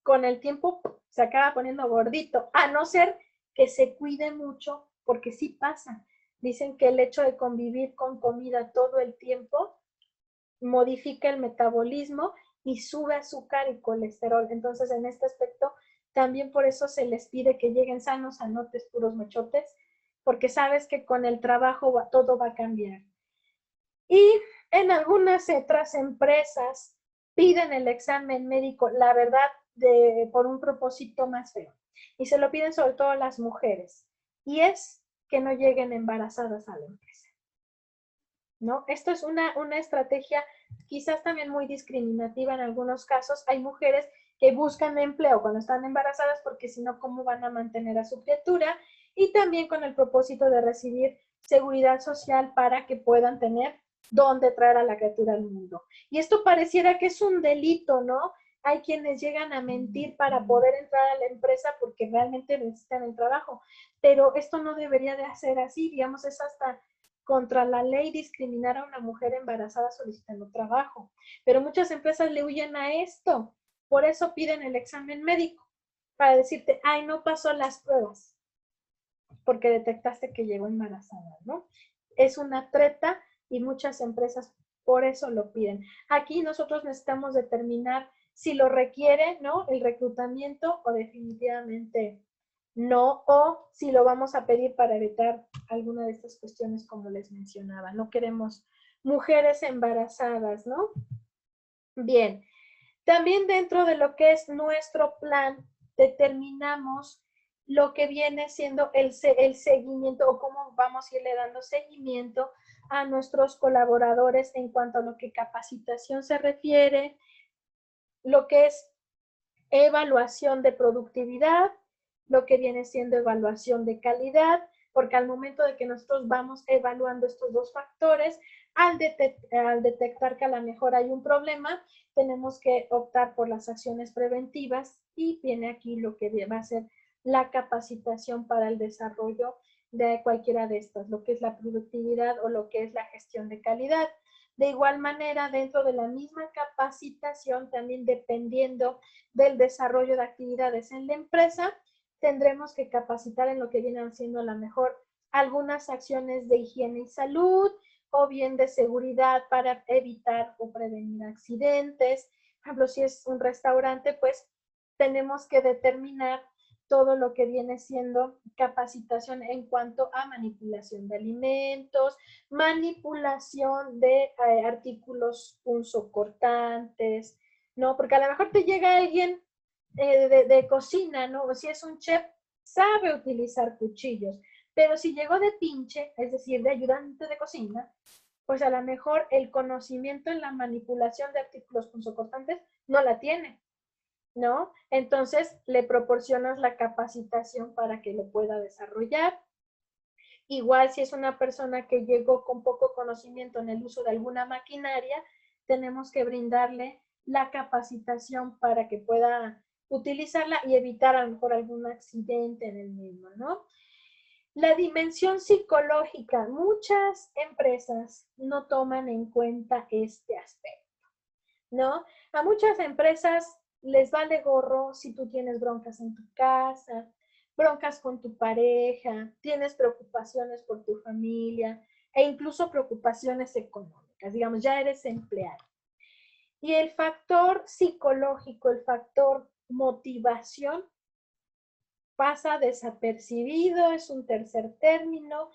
S1: Con el tiempo se acaba poniendo gordito, a no ser que se cuide mucho, porque sí pasa. Dicen que el hecho de convivir con comida todo el tiempo modifica el metabolismo y sube azúcar y colesterol. Entonces, en este aspecto, también por eso se les pide que lleguen sanos, sanotes, puros mechotes, porque sabes que con el trabajo todo va a cambiar. Y en algunas otras empresas piden el examen médico, la verdad, por un propósito más feo. Y se lo piden sobre todo a las mujeres. Y es que no lleguen embarazadas a la empresa, ¿no? Esto es una estrategia quizás también muy discriminativa en algunos casos. Hay mujeres que buscan empleo cuando están embarazadas porque si no, ¿cómo van a mantener a su criatura? Y también con el propósito de recibir seguridad social para que puedan tener dónde traer a la criatura al mundo. Y esto pareciera que es un delito, ¿no? Hay quienes llegan a mentir para poder entrar a la empresa porque realmente necesitan el trabajo, pero esto no debería de ser así, digamos, es hasta contra la ley discriminar a una mujer embarazada solicitando trabajo. Pero muchas empresas le huyen a esto, por eso piden el examen médico, para decirte, ay, no pasó las pruebas, porque detectaste que llegó embarazada, ¿no? Es una treta y muchas empresas por eso lo piden. Aquí nosotros necesitamos determinar si lo requiere, ¿no? El reclutamiento o definitivamente no, o si lo vamos a pedir para evitar alguna de estas cuestiones como les mencionaba. No queremos mujeres embarazadas, ¿no? Bien, también dentro de lo que es nuestro plan, determinamos lo que viene siendo el seguimiento o cómo vamos a irle dando seguimiento a nuestros colaboradores en cuanto a lo que capacitación se refiere, lo que es evaluación de productividad, lo que viene siendo evaluación de calidad, porque al momento de que nosotros vamos evaluando estos dos factores, al detectar que a lo mejor hay un problema, tenemos que optar por las acciones preventivas y viene aquí lo que va a ser la capacitación para el desarrollo de cualquiera de estas, lo que es la productividad o lo que es la gestión de calidad. De igual manera, dentro de la misma capacitación, también dependiendo del desarrollo de actividades en la empresa, tendremos que capacitar en lo que vienen siendo a lo mejor algunas acciones de higiene y salud, o bien de seguridad para evitar o prevenir accidentes. Por ejemplo, si es un restaurante, pues tenemos que determinar todo lo que viene siendo capacitación en cuanto a manipulación de alimentos, manipulación de artículos punzocortantes, ¿no? Porque a lo mejor te llega alguien de cocina, ¿no? O si es un chef, sabe utilizar cuchillos, pero si llegó de pinche, es decir, de ayudante de cocina, pues a lo mejor el conocimiento en la manipulación de artículos punzocortantes no la tiene, ¿no? Entonces le proporcionas la capacitación para que lo pueda desarrollar. Igual si es una persona que llegó con poco conocimiento en el uso de alguna maquinaria, tenemos que brindarle la capacitación para que pueda utilizarla y evitar a lo mejor algún accidente en el mismo, ¿no? La dimensión psicológica, muchas empresas no toman en cuenta este aspecto, ¿no? A muchas empresas les vale gorro si tú tienes broncas en tu casa, broncas con tu pareja, tienes preocupaciones por tu familia e incluso preocupaciones económicas, digamos, ya eres empleado. Y el factor psicológico, el factor motivación, pasa desapercibido, es un tercer término,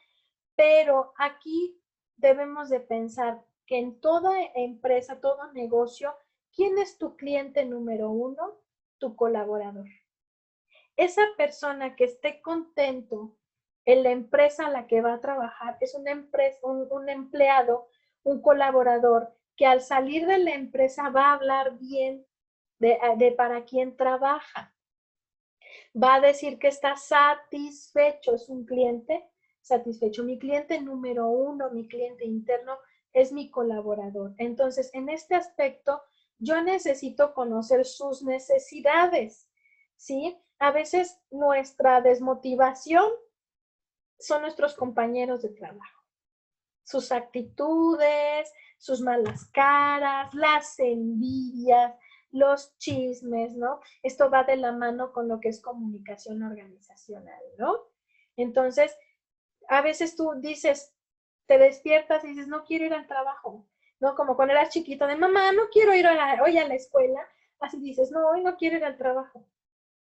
S1: pero aquí debemos de pensar que en toda empresa, todo negocio, ¿quién es tu cliente número uno? Tu colaborador. Esa persona que esté contento en la empresa a la que va a trabajar es una empresa, un empleado, un colaborador que al salir de la empresa va a hablar bien de para quién trabaja. Va a decir que está satisfecho, es un cliente satisfecho. Mi cliente número uno, mi cliente interno, es mi colaborador. Entonces, en este aspecto, yo necesito conocer sus necesidades, ¿sí? A veces nuestra desmotivación son nuestros compañeros de trabajo, sus actitudes, sus malas caras, las envidias, los chismes, ¿no? Esto va de la mano con lo que es comunicación organizacional, ¿no? Entonces, a veces tú dices, te despiertas y dices, no quiero ir al trabajo, ¿no? Como cuando eras chiquito, de mamá, no quiero ir hoy a la escuela, así dices, no, hoy no quiero ir al trabajo,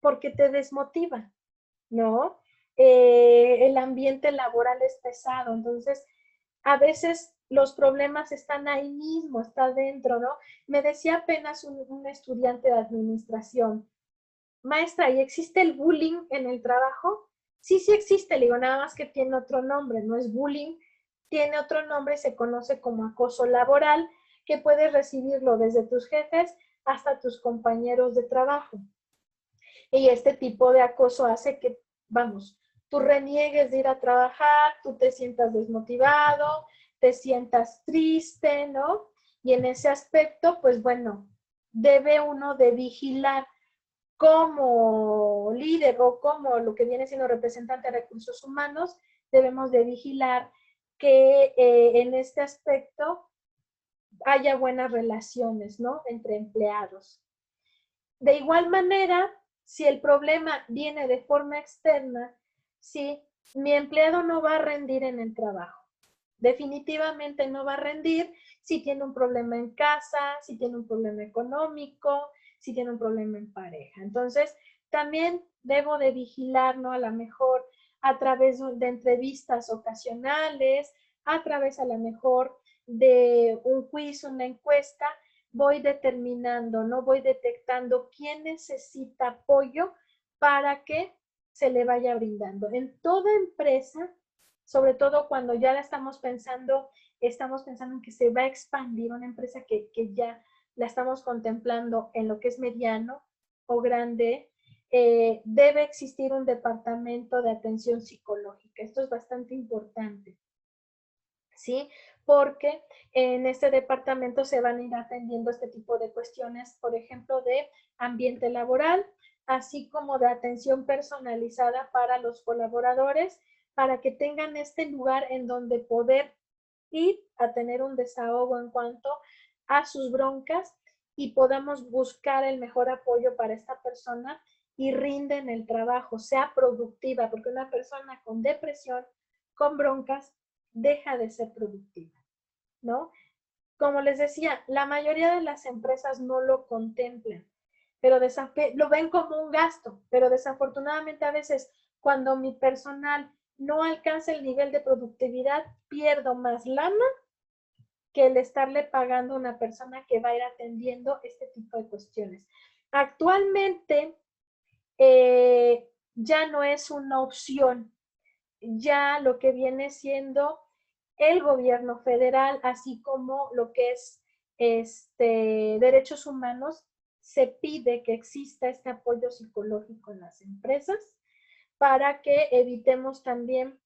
S1: porque te desmotiva, ¿no? El ambiente laboral es pesado, entonces a veces los problemas están ahí mismo, está dentro, ¿no? Me decía apenas un estudiante de administración, maestra, ¿y existe el bullying en el trabajo? Sí, sí existe, le digo, nada más que tiene otro nombre, no es bullying, tiene otro nombre, se conoce como acoso laboral, que puedes recibirlo desde tus jefes hasta tus compañeros de trabajo. Y este tipo de acoso hace que, vamos, tú reniegues de ir a trabajar, tú te sientas desmotivado, te sientas triste, ¿no? Y en ese aspecto, pues bueno, debe uno de vigilar como líder o como lo que viene siendo representante de recursos humanos, debemos de vigilar que en este aspecto haya buenas relaciones, ¿no? Entre empleados. De igual manera, si el problema viene de forma externa, si mi empleado no va a rendir en el trabajo, definitivamente no va a rendir si tiene un problema en casa, si tiene un problema económico, si tiene un problema en pareja. Entonces, también debo de vigilar, ¿no? A lo mejor a través de entrevistas ocasionales, a través a lo mejor de un quiz, una encuesta, voy determinando, ¿no? Voy detectando quién necesita apoyo para que se le vaya brindando. En toda empresa, sobre todo cuando ya la estamos pensando en que se va a expandir una empresa que ya la estamos contemplando en lo que es mediano o grande, debe existir un departamento de atención psicológica. Esto es bastante importante, ¿sí? Porque en este departamento se van a ir atendiendo este tipo de cuestiones, por ejemplo, de ambiente laboral, así como de atención personalizada para los colaboradores, para que tengan este lugar en donde poder ir a tener un desahogo en cuanto a sus broncas y podamos buscar el mejor apoyo para esta persona y rinde en el trabajo, sea productiva, porque una persona con depresión, con broncas, deja de ser productiva. ¿no? Como les decía, la mayoría de las empresas no lo contemplan, pero lo ven como un gasto, pero desafortunadamente a veces cuando mi personal no alcanza el nivel de productividad, pierdo más lana que el estarle pagando a una persona que va a ir atendiendo este tipo de cuestiones. Actualmente ya no es una opción, ya lo que viene siendo el gobierno federal, así como lo que es derechos humanos, se pide que exista este apoyo psicológico en las empresas para que evitemos también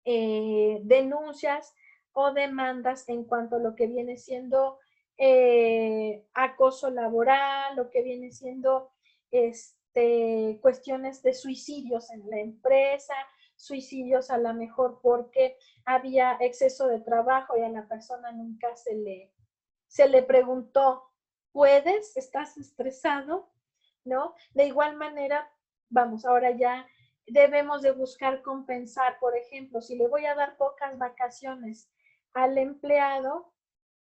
S1: denuncias o demandas en cuanto a lo que viene siendo acoso laboral, lo que viene siendo cuestiones de suicidios en la empresa, suicidios a lo mejor porque había exceso de trabajo y a la persona nunca se le preguntó, ¿puedes? ¿Estás estresado? ¿No? De igual manera, vamos, ahora ya debemos de buscar compensar, por ejemplo, si le voy a dar pocas vacaciones al empleado,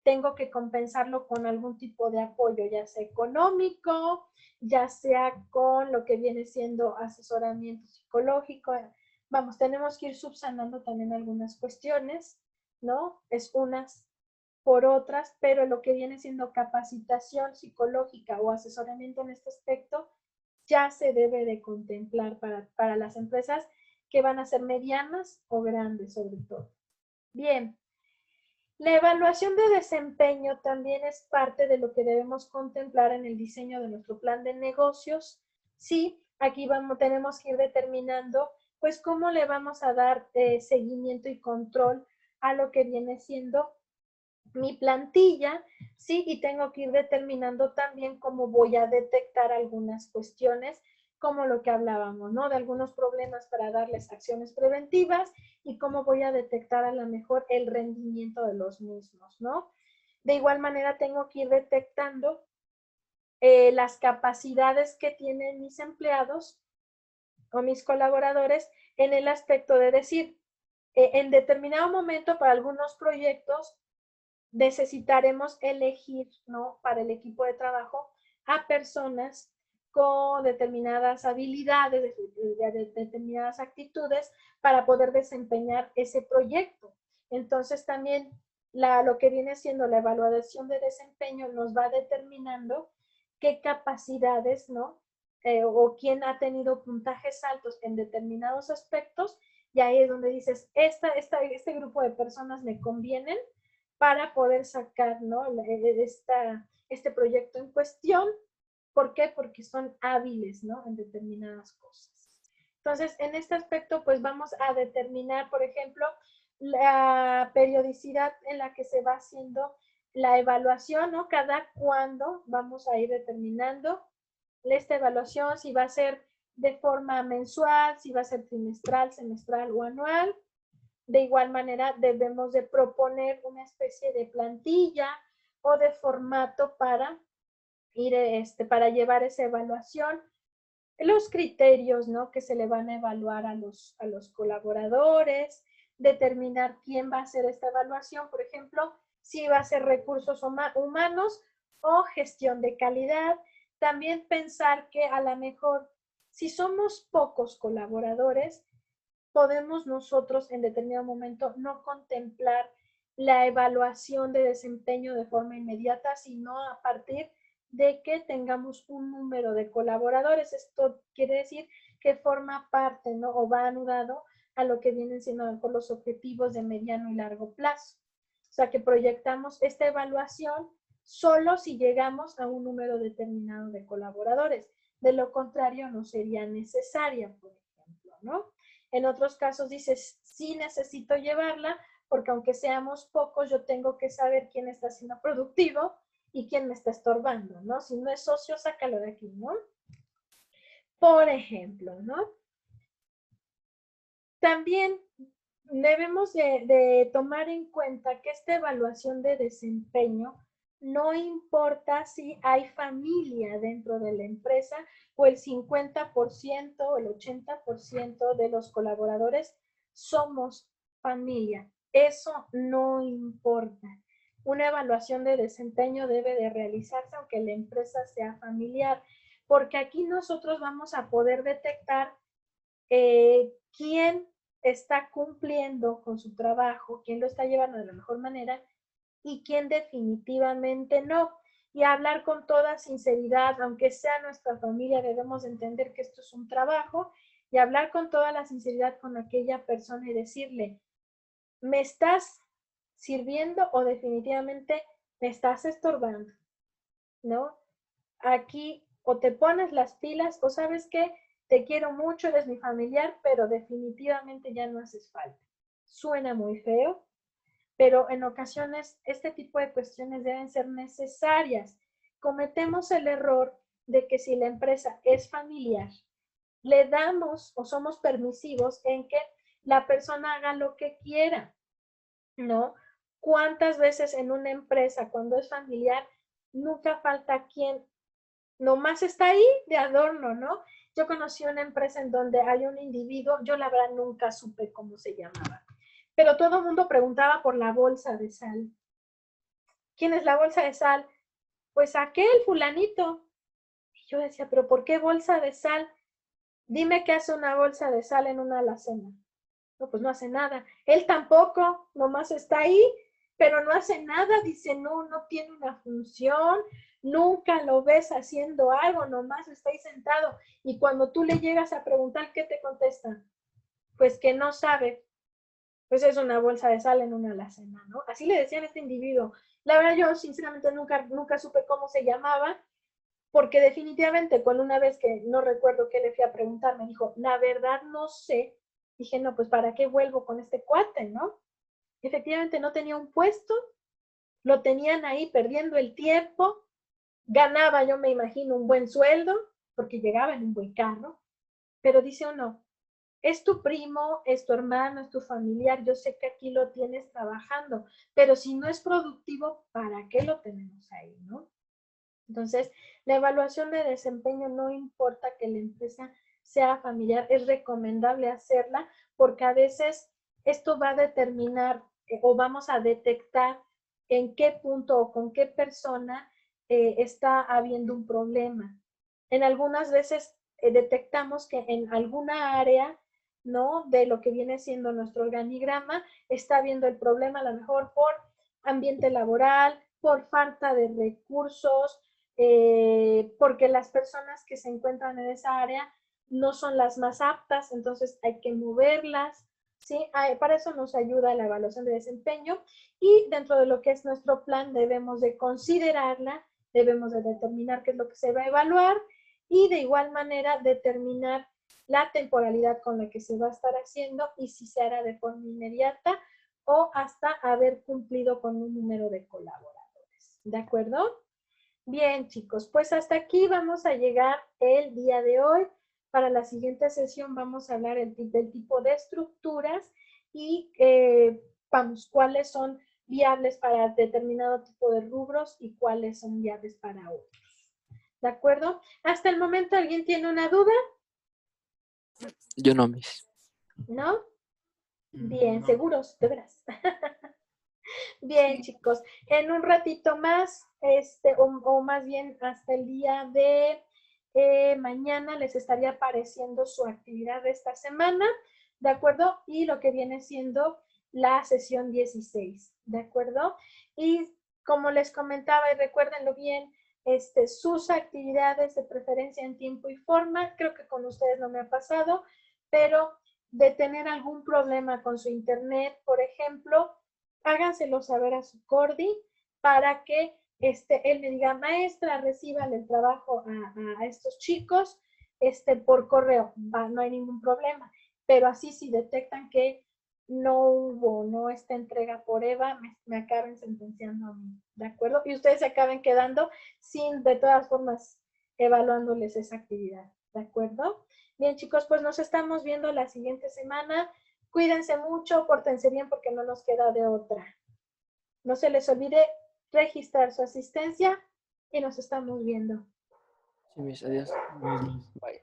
S1: tengo que compensarlo con algún tipo de apoyo, ya sea económico, ya sea con lo que viene siendo asesoramiento psicológico. Vamos, tenemos que ir subsanando también algunas cuestiones, ¿no? Es unas por otras, pero lo que viene siendo capacitación psicológica o asesoramiento en este aspecto ya se debe de contemplar para las empresas que van a ser medianas o grandes sobre todo. Bien, la evaluación de desempeño también es parte de lo que debemos contemplar en el diseño de nuestro plan de negocios. Sí, aquí tenemos que ir determinando pues cómo le vamos a dar seguimiento y control a lo que viene siendo mi plantilla, sí, y tengo que ir determinando también cómo voy a detectar algunas cuestiones, como lo que hablábamos, ¿no? De algunos problemas para darles acciones preventivas y cómo voy a detectar a lo mejor el rendimiento de los mismos, ¿no? De igual manera tengo que ir detectando las capacidades que tienen mis empleados o mis colaboradores en el aspecto de decir, en determinado momento para algunos proyectos necesitaremos elegir, ¿no? Para el equipo de trabajo a personas con determinadas habilidades, determinadas actitudes para poder desempeñar ese proyecto. Entonces también lo que viene siendo la evaluación de desempeño nos va determinando qué capacidades, ¿no? O quién ha tenido puntajes altos en determinados aspectos, y ahí es donde dices, este grupo de personas me convienen para poder sacar, ¿no? Este proyecto en cuestión. ¿Por qué? Porque son hábiles, ¿no? En determinadas cosas. Entonces, en este aspecto, pues vamos a determinar, por ejemplo, la periodicidad en la que se va haciendo la evaluación, ¿no? Cada cuándo vamos a ir determinando esta evaluación, si va a ser de forma mensual, si va a ser trimestral, semestral o anual. De igual manera, debemos de proponer una especie de plantilla o de formato para ir, para llevar esa evaluación. Los criterios, ¿no? Que se le van a evaluar a los colaboradores, determinar quién va a hacer esta evaluación, por ejemplo, si va a ser recursos humanos o gestión de calidad. También pensar que a lo mejor, si somos pocos colaboradores, podemos nosotros en determinado momento no contemplar la evaluación de desempeño de forma inmediata, sino a partir de que tengamos un número de colaboradores. Esto quiere decir que forma parte, ¿no? O va anudado a lo que vienen siendo por los objetivos de mediano y largo plazo. O sea, que proyectamos esta evaluación solo si llegamos a un número determinado de colaboradores. De lo contrario, no sería necesaria, por ejemplo, ¿no? En otros casos dices, sí necesito llevarla, porque aunque seamos pocos, yo tengo que saber quién está siendo productivo y quién me está estorbando, ¿no? Si no es socio, sácalo de aquí, ¿no? Por ejemplo, ¿no? También debemos de tomar en cuenta que esta evaluación de desempeño no importa si hay familia dentro de la empresa o el 50% o el 80% de los colaboradores somos familia. eso no importa. Una evaluación de desempeño debe de realizarse aunque la empresa sea familiar, porque aquí nosotros vamos a poder detectar quién está cumpliendo con su trabajo, quién lo está llevando de la mejor manera y quién definitivamente no. Y hablar con toda sinceridad, aunque sea nuestra familia, debemos entender que esto es un trabajo, y hablar con toda la sinceridad con aquella persona y decirle, ¿me estás sirviendo o definitivamente me estás estorbando? ¿No? Aquí o te pones las pilas o sabes que te quiero mucho, eres mi familiar, pero definitivamente ya no haces falta. Suena muy feo, pero en ocasiones este tipo de cuestiones deben ser necesarias. Cometemos el error de que si la empresa es familiar, le damos o somos permisivos en que la persona haga lo que quiera, ¿no? ¿Cuántas veces en una empresa, cuando es familiar, nunca falta quien nomás está ahí de adorno, ¿no? Yo conocí una empresa en donde hay un individuo, yo la verdad nunca supe cómo se llamaba, pero todo el mundo preguntaba por la bolsa de sal. ¿Quién es la bolsa de sal? Pues aquel fulanito. Y yo decía, ¿pero por qué bolsa de sal? Dime qué hace una bolsa de sal en una alacena. No, pues no hace nada. Él tampoco, nomás está ahí, pero no hace nada. Dice, no, no tiene una función, nunca lo ves haciendo algo, nomás está ahí sentado. Y cuando tú le llegas a preguntar, ¿qué te contesta? Pues que no sabe. Pues es una bolsa de sal en una alacena, ¿no? Así le decían a este individuo. La verdad, yo sinceramente nunca supe cómo se llamaba, porque definitivamente cuando una vez que no recuerdo qué le fui a preguntar, me dijo, la verdad no sé. Dije, no, pues ¿para qué vuelvo con este cuate, no? Efectivamente no tenía un puesto, lo tenían ahí perdiendo el tiempo, ganaba, yo me imagino, un buen sueldo, porque llegaba en un buen carro, pero dice uno, es tu primo, es tu hermano, es tu familiar, yo sé que aquí lo tienes trabajando, pero si no es productivo, ¿para qué lo tenemos ahí, no? Entonces, la evaluación de desempeño no importa que la empresa sea familiar, es recomendable hacerla porque a veces esto va a determinar o vamos a detectar en qué punto o con qué persona está habiendo un problema. En algunas veces detectamos que en alguna área, ¿no? De lo que viene siendo nuestro organigrama, está habiendo el problema a lo mejor por ambiente laboral, por falta de recursos, porque las personas que se encuentran en esa área no son las más aptas, entonces hay que moverlas, ¿sí? Para eso nos ayuda la evaluación de desempeño y dentro de lo que es nuestro plan debemos de considerarla, debemos de determinar qué es lo que se va a evaluar y de igual manera determinar la temporalidad con la que se va a estar haciendo y si se hará de forma inmediata o hasta haber cumplido con un número de colaboradores. ¿De acuerdo? Bien, chicos, pues hasta aquí vamos a llegar el día de hoy. Para la siguiente sesión vamos a hablar del tipo de estructuras y vamos, cuáles son viables para determinado tipo de rubros y cuáles son viables para otros. ¿De acuerdo? Hasta el momento, ¿alguien tiene una duda?
S2: Yo no, Miss.
S1: ¿No? Bien,
S2: No.
S1: seguros, de veras. Bien, chicos, en un ratito más, o más bien hasta el día de mañana les estaría apareciendo su actividad de esta semana, ¿de acuerdo? Y lo que viene siendo la sesión 16, ¿de acuerdo? Y como les comentaba, y recuérdenlo bien, sus actividades de preferencia en tiempo y forma, creo que con ustedes no me ha pasado, pero de tener algún problema con su internet, por ejemplo, háganselo saber a su Cordi para que él me diga, maestra, reciban el trabajo a estos chicos por correo. No hay ningún problema. Pero así si detectan que no hubo, no esta entrega por Eva, me acaben sentenciando a mí, ¿de acuerdo? Y ustedes se acaben quedando sin, de todas formas, evaluándoles esa actividad, ¿de acuerdo? Bien, chicos, pues nos estamos viendo la siguiente semana. Cuídense mucho, pórtense bien porque no nos queda de otra. No se les olvide registrar su asistencia y nos estamos viendo.
S2: Sí, Miss, adiós.
S4: Adiós, Miss.
S2: Bye.